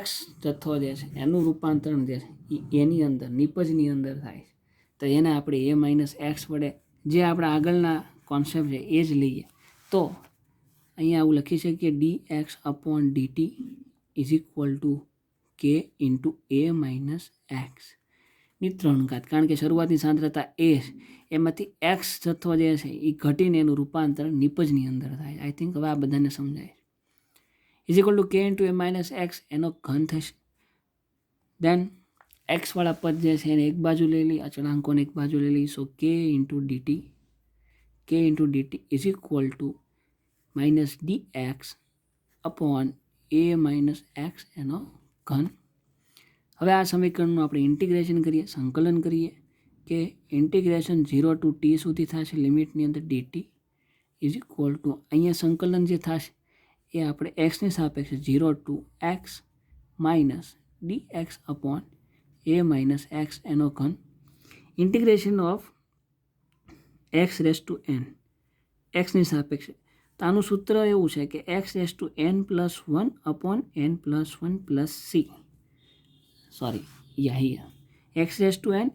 x જથ્થો જે છે એનું રૂપાંતરણ જે છે એની અંદર નિપજની અંદર થાય છે, તો એને આપણે A - x વડે, જે આપણા આગળના કોન્સેપ્ટ છે એ જ લઈએ, તો અહીંયા આવું લખી શકીએ dx/dt is equal to k into A - x ની 3 ઘાત. કારણ કે શરૂઆતની સાંદ્રતા A એમાંથી x જથ્થો જે છે એ ઘટીને એનું રૂપાંતરણ નિપજની અંદર થાય. આઈ થિંક હવે આ બધાને સમજાય. Is equal to k into A - x એનો ઘન થશે. દેન એક્સવાળા પદ જે છે એને એક બાજુ લઈ લઈ, અચળાંકોને એક બાજુ લઈ લઈ, સો k into dt is equal two -dx/A - x એનો ઘન. હવે આ સમીકરણનું આપણે ઇન્ટિગ્રેશન કરીએ, સંકલન કરીએ, કે ઇન્ટિગ્રેશન 0 ટુ t સુધી થશે લિમિટની અંદર dt ઇઝ ઇક્વલ ટુ, અહીંયા સંકલન જે થશે એ આપણે એક્સની સાપેક્ષે 0 two x minus dx/A - x એનો ઘન, ઇન્ટિગ્રેશન ઓફ x⁻n એક્સની સાપેક્ષે. તો આનું સૂત્ર એવું છે કે x⁻n+1/n+1 + c. x⁻n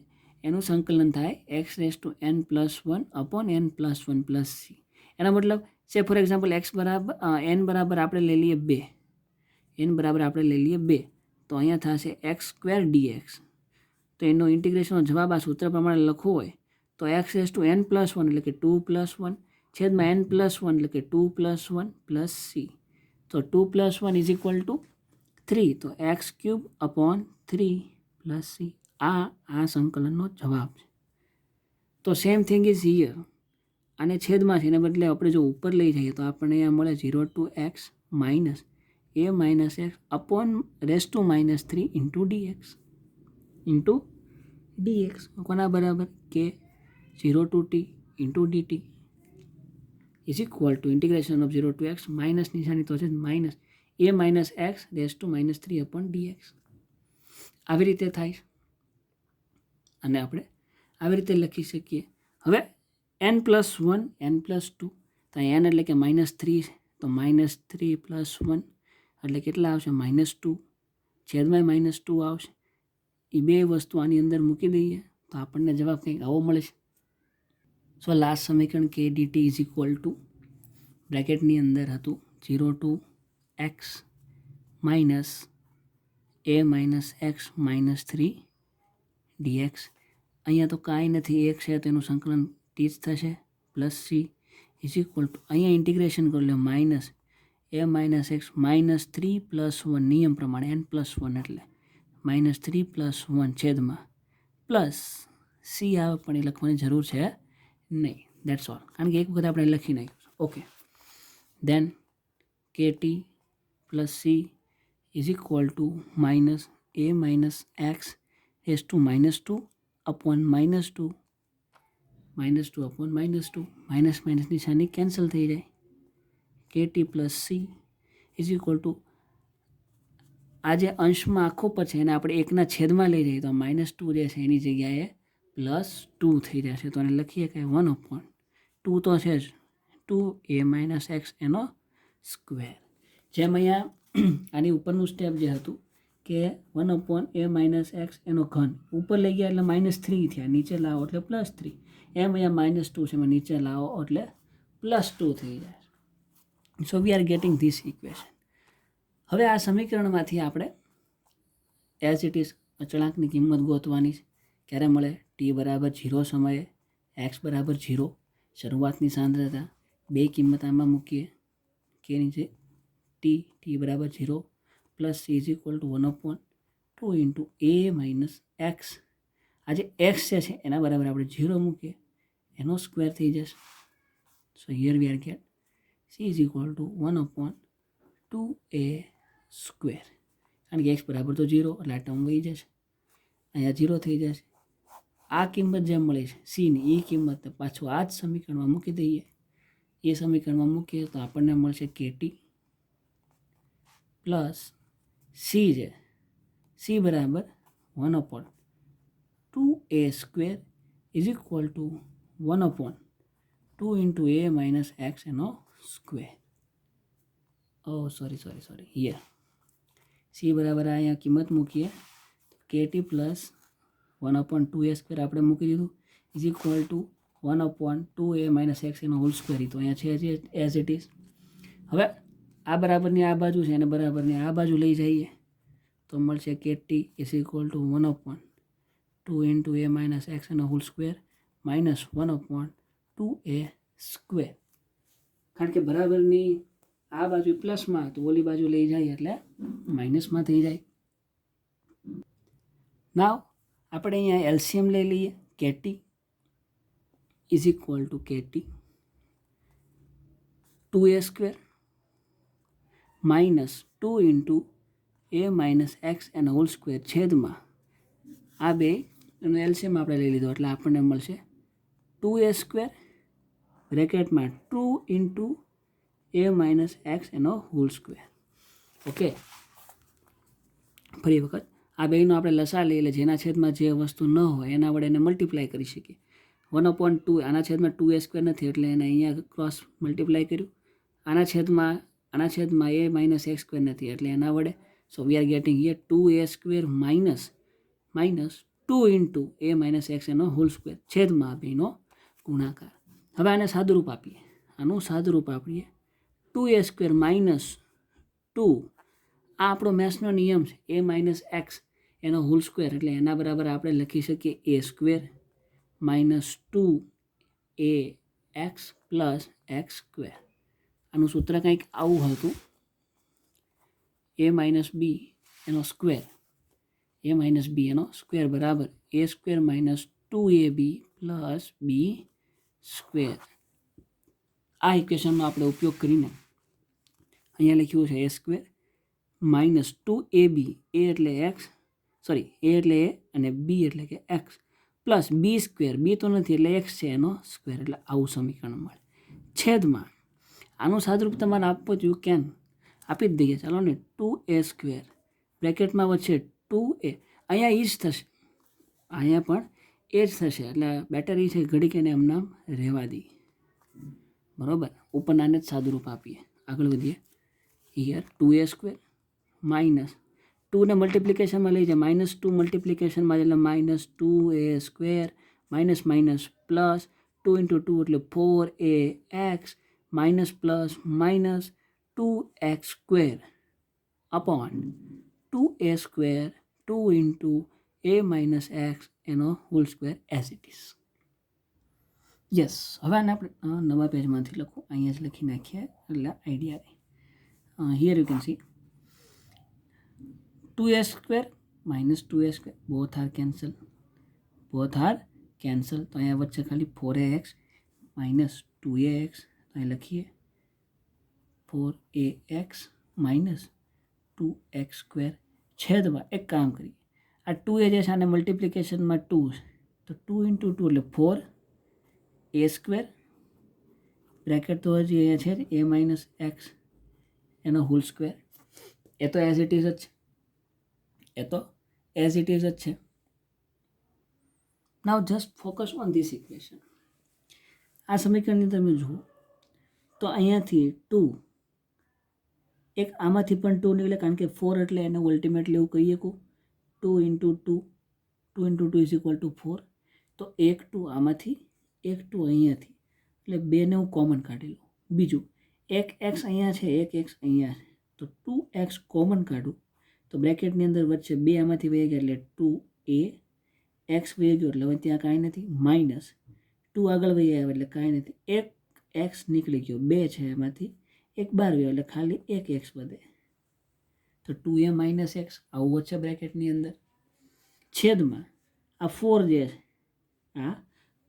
એનું સંકલન થાય x⁻n+1 અપોન n+1 c. એનો મતલબ છે ફોર એક્ઝામ્પલ n બરાબર આપણે લઈ લઈએ 2, તો અહીંયા થશે x² dx. તો એનો ઇન્ટિગ્રેશનનો જવાબ આ સૂત્ર પ્રમાણે લખવો હોય તો x⁻n+1 એટલે કે 2+1 છેદમાં n+1 એટલે કે 2+1 c. તો 2+1 ઇઝ ઇક્વલ ટુ 3, તો x³ અપોન 3 c. આ સંકલનનો જવાબ છે. તો સેમ થિંગ ઇઝ હિયર. આને છેદમાં છે એને બદલે આપણે જો ઉપર લઈ જઈએ તો આપણને અહીંયા મળે 0 to x minus a minus x upon (-3) into dx. કોના બરાબર કે 0 to t into dt is equal two integration of 0 to x minus નિશાની તો છે minus a minus x (-3) upon dx. આવી રીતે થાય અને આપણે આવી રીતે લખી શકીએ. હવે n+1 n+2 તો n એટલે કે -3 તો -3 + 1 એટલે કેટલા આવશે -2 છેદમાં -2 આવશે. એ બે વસ્તુ આની અંદર મૂકી દઈએ તો આપણને જવાબ કંઈક આવો મળે છે. સો લાસ્ટ સમીકરણ કે dt ઇઝ ઇક્વલ ટુ બ્રેકેટની અંદર હતું 0 to x minus a minus x -3 dx. અહીંયા તો કાંઈ નથી, એક છે તો એનું સંકલન t જ થશે plus c is equal two અહીંયા ઇન્ટિગ્રેશન કરી લો માઇનસ a માઇનસ x -3 + 1 નિયમ પ્રમાણે n+1 એટલે -3 + 1 છેદમાં પ્લસ c આવે પણ એ લખવાની જરૂર છે નહીં. દેટ્સ ઓલ, કારણ કે એક વખત આપણે લખી નાખ્યું. Okay, then kt + c is equal to minus a minus x (-2) અપોન -2 અપોન -2 માઇનસ માઇનસ નિશાની કેન્સલ થઈ જાય. kt + c is equal to આ જે અંશમાં આખો પર છે એને આપણે એકના છેદમાં લઈ જઈએ તો -2 જે છે એની જગ્યાએ +2 થઈ જશે. તો એને લખીએ કે 1/2 તો છે જ 2a - x એનો સ્ક્વેર. જેમ અહીંયા આની ઉપરનું સ્ટેપ જે હતું કે 1/a - x એનો ઘન ઉપર લઈ ગયા એટલે -3 થયા, નીચે લાવો એટલે +3. એમ અહીંયા -2 છે એમાં નીચે લાવો એટલે +2 થઈ જાય. So we are getting this equation. હવે આ સમીકરણમાંથી આપણે એઝ ઇટ ઇઝ અચળાંકની કિંમત ગોતવાની છે. ક્યારે મળે? t બરાબર 0 સમયે, x બરાબર 0, શરૂઆતની સાંદ્રતા, બે કિંમત આમાં મૂકીએ કે નીચે t બરાબર 0 plus c is equal two 1/2 into a minus x. આ જે x છે એના બરાબર આપણે 0 મૂકીએ એનો સ્ક્વેર થઈ જશે. So here we are get c is equal to 1/2a square. કારણ કે x બરાબર તો 0 એટલે આ ટર્મ વહી જશે, અહીંયા 0 થઈ જશે. આ કિંમત જે મળી છે cની એ કિંમત પાછું આ જ સમીકરણમાં મૂકી દઈએ. એ સમીકરણમાં મૂકીએ તો આપણને મળશે kt પ્લસ c છે c બરાબર 1/2a square is equal two 1/2 into a minus x એનો સ્ક્વેર. સોરી હિયર c બરાબર અહીંયા કિંમત મૂકીએ kt પ્લસ 1/2a સ્ક્વેર આપણે મૂકી દીધું is equal to 1/2a minus x એનો હોલ સ્ક્વેર. તો અહીંયા છે એઝ ઇટ ઇઝ. હવે આ બરાબરની આ બાજુ છે અને બરાબરની આ બાજુ લઈ જઈએ તો મળશે kt is equal two 1/2 into a minus x એનો whole square minus 1/2a square. કારણ કે બરાબરની આ બાજુ પ્લસમાં તો ઓલી બાજુ લઈ જાય એટલે માઇનસમાં થઈ જાય. નાવ આપણે અહીંયા એલસીએમ લઈ લઈએ. kt is equal two kt 2a square minus 2 into a minus x એનો હોલ સ્ક્વેર છેદમાં આ બે એનો એલસીએમ આપણે લઈ લીધો એટલે આપણને મળશે 2a સ્ક્વેર બ્રેકેટમાં 2 ઇન્ટુ a માઇનસ એક્સ એનો હોલ સ્ક્વેર. ઓકે, ફરી વખત આ બેનો આપણે લસા લઈએ એટલે જેના છેદમાં જે વસ્તુ ન હોય એના વડે એને મલ્ટીપ્લાય કરી શકીએ. 1/2 આના છેદમાં 2a સ્ક્વેર નથી એટલે એને અહીંયા ક્રોસ મલ્ટીપ્લાય કર્યું. આના છેદમાં a માઇનસ એક્સ સ્ક્વેર નથી એટલે એના વડે. So we are getting here 2a square minus 2 into a minus x એનો હોલ સ્ક્વેર છેદમાં બેનો ગુણાકાર. હવે આને સાદુરૂપ આપીએ, આનું સાદુરૂપ આપીએ 2a² માઇનસ 2, આ આપણો મેથ્સનો નિયમ છે, એ માઇનસ એક્સ એનો હોલ સ્ક્વેર, એટલે એના બરાબર આપણે લખી શકીએ a² minus 2ax plus x². આનું સૂત્ર કંઈક આવું હતું, a માઇનસ બી એનો સ્ક્વેર, a માઇનસ બી એનો સ્ક્વેર બરાબર a² minus 2ab plus b². આ ઇક્વેશનનો આપણે ઉપયોગ કરીને અહીંયા લખ્યું છે a² માઇનસ 2ab, a એટલે એક્સ, સોરી a એટલે a અને b એટલે કે એક્સ પ્લસ b², b તો નથી એટલે એક્સ છે એનો સ્ક્વેર, એટલે આવું સમીકરણ મળે. છેદમાં આનું સાદુરૂપ તમારે આપવું જ યુ કેન આપી જ દઈએ, ચાલો ને 2a² બ્રેકેટમાં વચ્ચે 2a, અહીંયા એ જ થશે, અહીંયા પણ એ જ થશે, એટલે બેટર એ છે ઘડીક એને એમનામ રહેવા દઈએ, બરાબર. ઉપરનાને જ સાદુરૂપ આપીએ, આગળ વધીએ. હિયર 2a² માઇનસ 2ને મલ્ટિપ્લિકેશનમાં લઈ જાય, માઇનસ 2 મલ્ટિપ્લિકેશનમાં એટલે minus 2a² minus minus plus 2 into 2 એટલે 4ax minus plus minus 2x² upon 2a² 2 into a minus x એનો whole square as it is. Yes, હવે આને આપણે નવા પેજમાંથી લખું, અહીંયા જ લખી નાખીએ એટલે આઈડિયા રહે. Here you can C 2a² minus 2a², both are cancel, both are cancel. તો અહીંયા વચ્ચે ખાલી 4ax માઇનસ 2ax, તો અહીં લખીએ 4ax માઇનસ 2x² છેદમાં એક કામ કરીએ, આ 2a જે છે આને મલ્ટિપ્લિકેશનમાં 2 છે, તો 2 ઇન્ટુ 2 એટલે 4a² બ્રેકેટ તો હજી અહીંયા છે જ a માઇનસ એક્સ એનો હોલ સ્ક્વેર, એ તો એઝ ઇટ ઇઝ જ છે, એ તો એઝ ઇટ ઇઝ જ છે. Now just focus on this equation. આ સમીકરણની તમે જુઓ તો અહીંયાથી 2, એક આમાંથી પણ 2 નીકળે, કારણ કે 4 એટલે એને અલ્ટિમેટલી એવું કહીએ કહું 2 into 2, 2 into 2 is equal two 4, તો એક 2 આમાંથી, એક 2 અહીંયાથી, એટલે બેને હું કોમન કાઢી લઉં. બીજું એક એક્સ અહીંયા છે, એક એક્સ અહીંયા છે, તો 2x કોમન કાઢું તો બ્રેકેટની અંદર વચ્ચે 2 આમાંથી વહી ગયા એટલે 2ax વહી ગયો, એટલે હવે ત્યાં કાંઈ નથી, માઇનસ 2 આગળ વહી આવ્યા એટલે કાંઈ નથી, એક એક્સ નીકળી ગયો, 2 છે એમાંથી એક બહાર ગયો એટલે ખાલી એક એક્સ વધે, તો 2a માઇનસ એક્સ આવું વચ્ચે બ્રેકેટની અંદર છેદમાં આ 4 જે છે, આ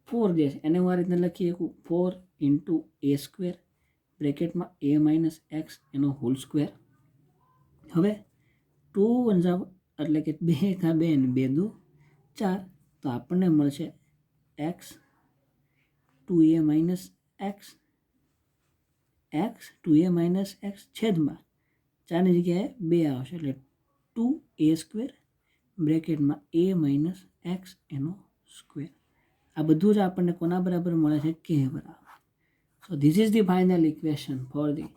4 જે છે એને હું આ રીતના લખી શકું 4 into a² બ્રેકેટમાં a minus x એનો હોલ સ્ક્વેર. હવે 2 × એટલે કે 2 × 2 અને 2 × 2 4, તો આપણને મળશે x 2a minus x, x 2a minus x છેદમાં 4ની જગ્યાએ 2 આવશે એટલે 2a² બ્રેકેટમાં a માઇનસ એક્સ એનો સ્ક્વેર. આ બધું જ આપણને કોના બરાબર મળે છે, કે બરાબર. સો this is the final equation four the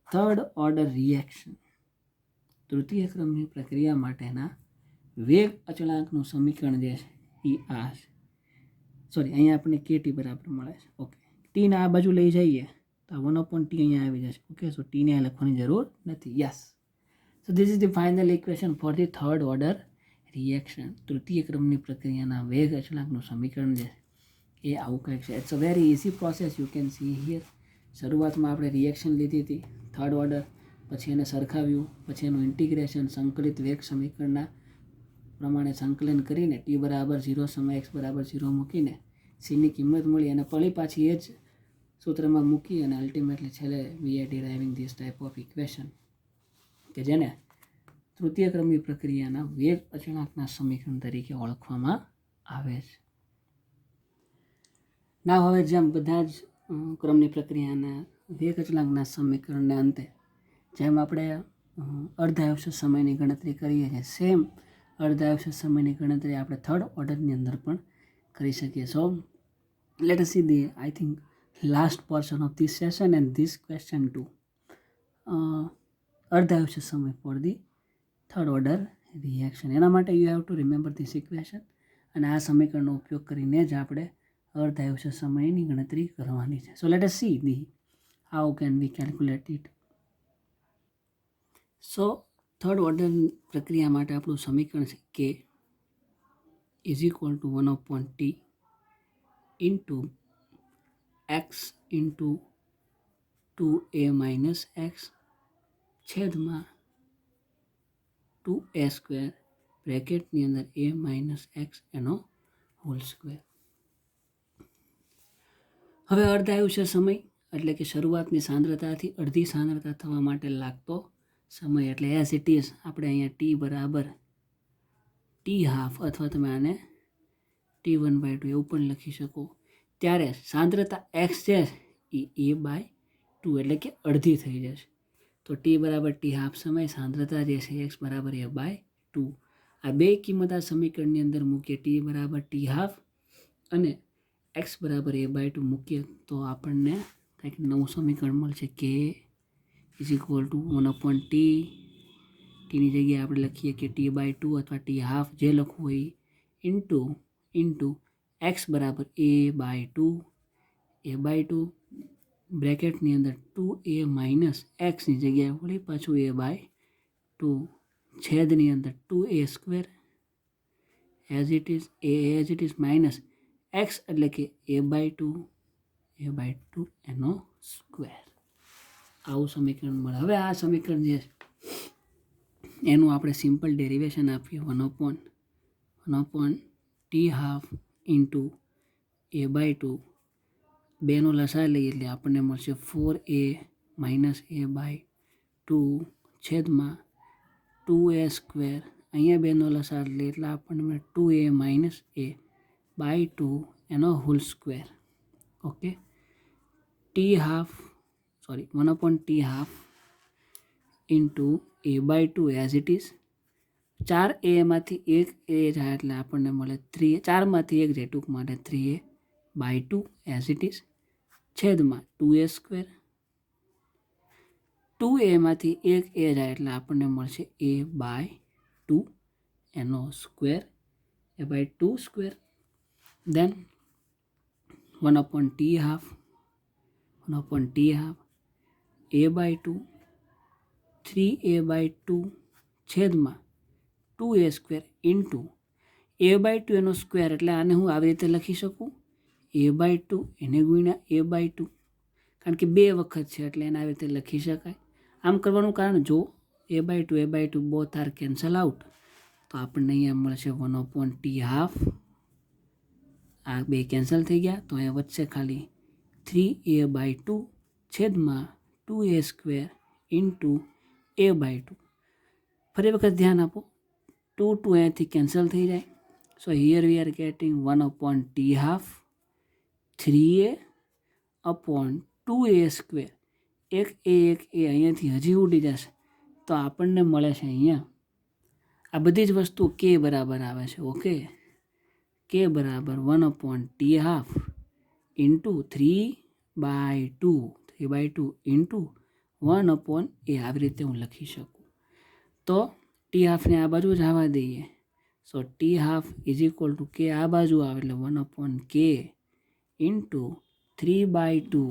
third order reaction. તૃતીય ક્રમની પ્રક્રિયા માટેના વેગ અચળાંકનું સમીકરણ જે છે એ આ છે. સોરી, અહીંયા આપણને KT બરાબર મળે છે. ઓકે, ટીને આ બાજુ લઈ જઈએ તો 1/T અહીંયા આવી જશે. ઓકે, સો ટીને લખવાની જરૂર નથી. Yes, so this is the final equation four the third order reaction. તૃતીય ક્રમની પ્રક્રિયાના વેગ અચળાંકનું સમીકરણ જે છે એ આવું કંઈક છે. It's a very easy process, you can see here. શરૂઆતમાં આપણે રિએક્શન લીધી હતી થર્ડ ઓર્ડર, પછી એને સરખાવ્યું, પછી એનું ઇન્ટિગ્રેશન સંકલિત વેગ સમીકરણના પ્રમાણે સંકલન કરીને t બરાબર 0 સમય x બરાબર 0 મૂકીને cની કિંમત મળી અને ફરી પાછી એ જ સૂત્રમાં મૂકી અને અલ્ટિમેટલી છેલ્લે we are deriving this type of equation કે જેને તૃતીય ક્રમની પ્રક્રિયાના વેગ અચળાંકના સમીકરણ તરીકે ઓળખવામાં આવે છે. ના હવે જેમ બધા જ ક્રમની પ્રક્રિયાના વેગ અચળાંકના સમીકરણને અંતે જેમ આપણે અર્ધાયુષ્ય સમયની ગણતરી કરીએ છીએ, સેમ અર્ધાયુષ્ય સમયની ગણતરી આપણે થર્ડ ઓર્ડરની અંદર પણ કરી શકીએ. So let us see the I think last portion of this session and this question to અર્ધાયુષ્ય સમય for the third order reaction. એના માટે you have to remember this equation. અને આ સમીકરણનો ઉપયોગ કરીને જ આપણે અર્ધાયુષ્ય સમયની ગણતરી કરવાની છે. સો let us see the how can we calculate it. So third order પ્રક્રિયા માટે આપણું સમીકરણ છે કે is equal two 1/t into x into 2a minus x છેદમાં 2a સ્ક્વેર બ્રેકેટની અંદર a માઇનસ એક્સ એનો હોલ સ્ક્વેર. હવે અર્ધાયુષ્ય સમય એટલે કે શરૂઆતની સાંદ્રતાથી અડધી સાંદ્રતા થવા માટે લાગતો સમય એટલે એઝ ઇટ ઇઝ આપણે અહીંયા ટી બરાબર ટી હાફ અથવા તમે આને T1/2 એવું પણ લખી શકો. ત્યારે સાંદ્રતા એક્સ છે એ a/2 એટલે કે અડધી થઈ જશે. તો ટી બરાબર ટી હાફ સમય સાંદ્રતા જે છે એક્સ બરાબર a/2. આ બે કિંમત આ સમીકરણની અંદર મૂકીએ ટી બરાબર ટી હાફ અને એક્સ બરાબર a/2 મૂકીએ તો આપણને કંઈક નવું સમીકરણ મળશે કે ઇઝ ઇક્વલ ટુ 1/t. ટીની જગ્યાએ આપણે લખીએ કે t/2 અથવા ટી હાફ જે લખવું હોય ઇન્ટુ એક્સ બરાબર a/2 બ્રેકેટની અંદર 2a માઇનસ એક્સની જગ્યાએ વળી પાછું a/2 છેદની અંદર 2a square as it is minus x એટલે કે a/2 એનો સ્ક્વેર. આવું સમીકરણ મળે. હવે આ સમીકરણ જે એનું આપણે સિમ્પલ ડેરિવેશન આપીએ 1/t હાફ ઇન્ટુ a/2 બેનો લસા લઈએ એટલે આપણને મળશે 4a માઇનસ a/2 છેદમાં 2a સ્ક્વેર અહીંયા બેનો લસા લઈએ એટલે આપણને મળે 2a માઇનસ a/2 એનો whole square. Okay, 1/t half into a/2 as it is 4a માંથી એક a જાય એટલે આપણને મળે 3a 4માંથી એક જાય ટૂંકમાં 3a/2 એઝ ઇટ ઇઝ છેદમાં 2a સ્ક્વેર 2a માંથી એક a જાય એટલે આપણને મળશે a/2 એનો સ્ક્વેર a/2 સ્ક્વેર. દેન 1/t હાફ a/2 3a/2 છેદમાં 2a સ્ક્વેર ઇન્ટુ a/2 એનો સ્ક્વેર એટલે આને હું આવી રીતે લખી શકું a/2 એને ગુણ્યા a/2 કારણ કે બે વખત છે એટલે એને આવી રીતે લખી શકાય. આમ કરવાનું કારણ જો a/2 both are cancel out તો આપણને અહીંયા મળશે 1/t હાફ. આ બે કેન્સલ થઈ ગયા તો અહીંયા વચ્ચે ખાલી 3a/2 છેદમાં 2a સ્ક્વેર ઇન્ટુ a/2. ફરી વખત ધ્યાન આપો 2 અહીંયાથી કેન્સલ થઈ જાય. સો here we are gating 1/t half 3a/2a square એક a અહીંયાથી હજી ઉડી જશે તો આપણને મળે છે અહીંયા આ બધી જ વસ્તુ k બરાબર આવે છે. ઓકે, k બરાબર 1/t half into 3/2 into 1/a આવી રીતે હું લખી શકું. તો ટી હાફને આ બાજુ જ આવવા દઈએ. So t half is equal to કે આ બાજુ આવે એટલે 1/k ઇન્ટુ 3/2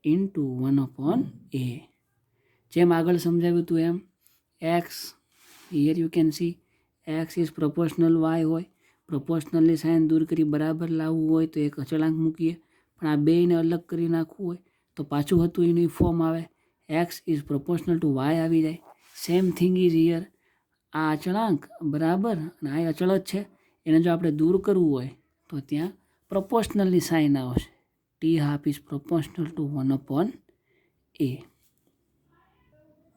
ઇન્ટુ 1/a. જેમ આગળ સમજાવ્યું હતું એમ x here you can see x is proportional y હોય. પ્રોપોર્શનલની સાઇન દૂર કરી બરાબર લાવવું હોય તો એક અચળાંક મૂકીએ, પણ આ બેયને અલગ કરી નાખવું હોય તો પાછું હતું એનું ફોર્મ આવે x is proportional to y આવી જાય. Same thing is here. આ અચળાંક બરાબર અને આ અચળ જ છે એને જો આપણે દૂર કરવું હોય તો ત્યાં પ્રોપોર્શનલની સાઇન આવશે. T half is proportional two 1/a.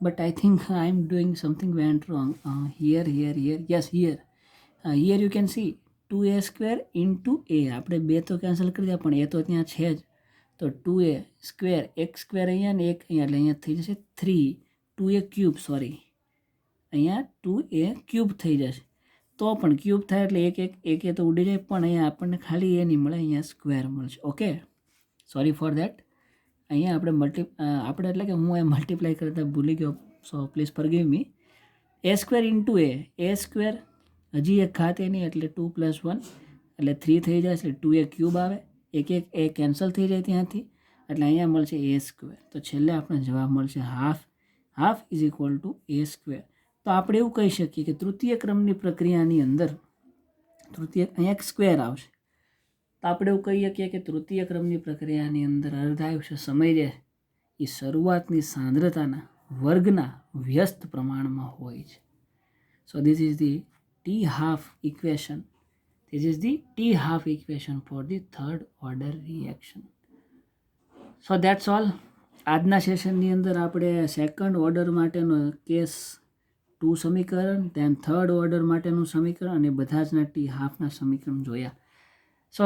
But I think I'm doing something went wrong. Here. Yes, here. Here you can see 2a square into a. આપણે બે તો કેન્સલ કરી દે પણ એ તો ત્યાં છે જ. તો 2a સ્ક્વેર એક સ્ક્વેર અહીંયા ને એક અહીંયા એટલે અહીંયા થઈ જશે 2a ક્યુબ અહીંયા 2a ક્યુબ થઈ જશે. તો પણ ક્યુબ થાય એટલે એક તો ઉડી જાય પણ અહીંયા આપણને ખાલી એ નહીં મળે, અહીંયા સ્ક્વેર મળશે. Okay, sorry for that. અહીંયા આપણે એટલે કે હું એ મલ્ટીપ્લાય કરતા ભૂલી ગયો, so please forgive me. a square into a square હજી એક ખાતે નહીં એટલે 2 + 1 એટલે 3 થઈ જાય એટલે 2a ક્યુબ આવે. એક એ કેન્સલ થઈ જાય ત્યાંથી એટલે અહીંયા મળશે a². તો છેલ્લે આપણે જવાબ મળશે half is equal two a². તો આપણે એવું કહી શકીએ કે તૃતીય ક્રમની પ્રક્રિયાની અંદર અહીંયા એક સ્ક્વેર આવશે. તો આપણે એવું કહી શકીએ કે તૃતીય ક્રમની પ્રક્રિયાની અંદર અર્ધાયુષ્ય સમય જે એ શરૂઆતની સાંદ્રતાના વર્ગના વ્યસ્ત પ્રમાણમાં હોય છે. સો this is the T-half equation. This is the T-half equation for the third order reaction. So that's all. આજના સેશનની અંદર આપણે સેકન્ડ ઓર્ડર માટેનો કેસ 2 સમીકરણ, ધેન થર્ડ ઓર્ડર માટેનું સમીકરણ અને બધા જના T-halfના સમીકરણ જોયા. So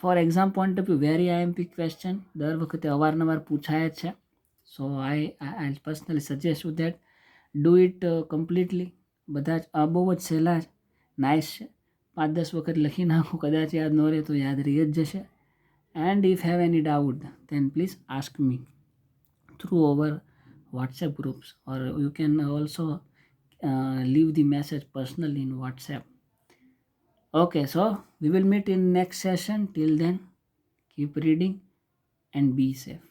for exam point of view very IMP question દર વખતે અવારનવાર પૂછાય જ છે. So I personally suggest you that do it completely. બધા જ બહુ જ સહેલા જ નાઇસ છે. 5-10 વખત લખી નાખો, કદાચ યાદ ન રહે તો યાદ રહી જ જશે. And if have any doubt then please ask me through our WhatsApp groups, or you can also leave the message personally in WhatsApp. Okay, so we will meet in next session. Till then, keep reading and be safe.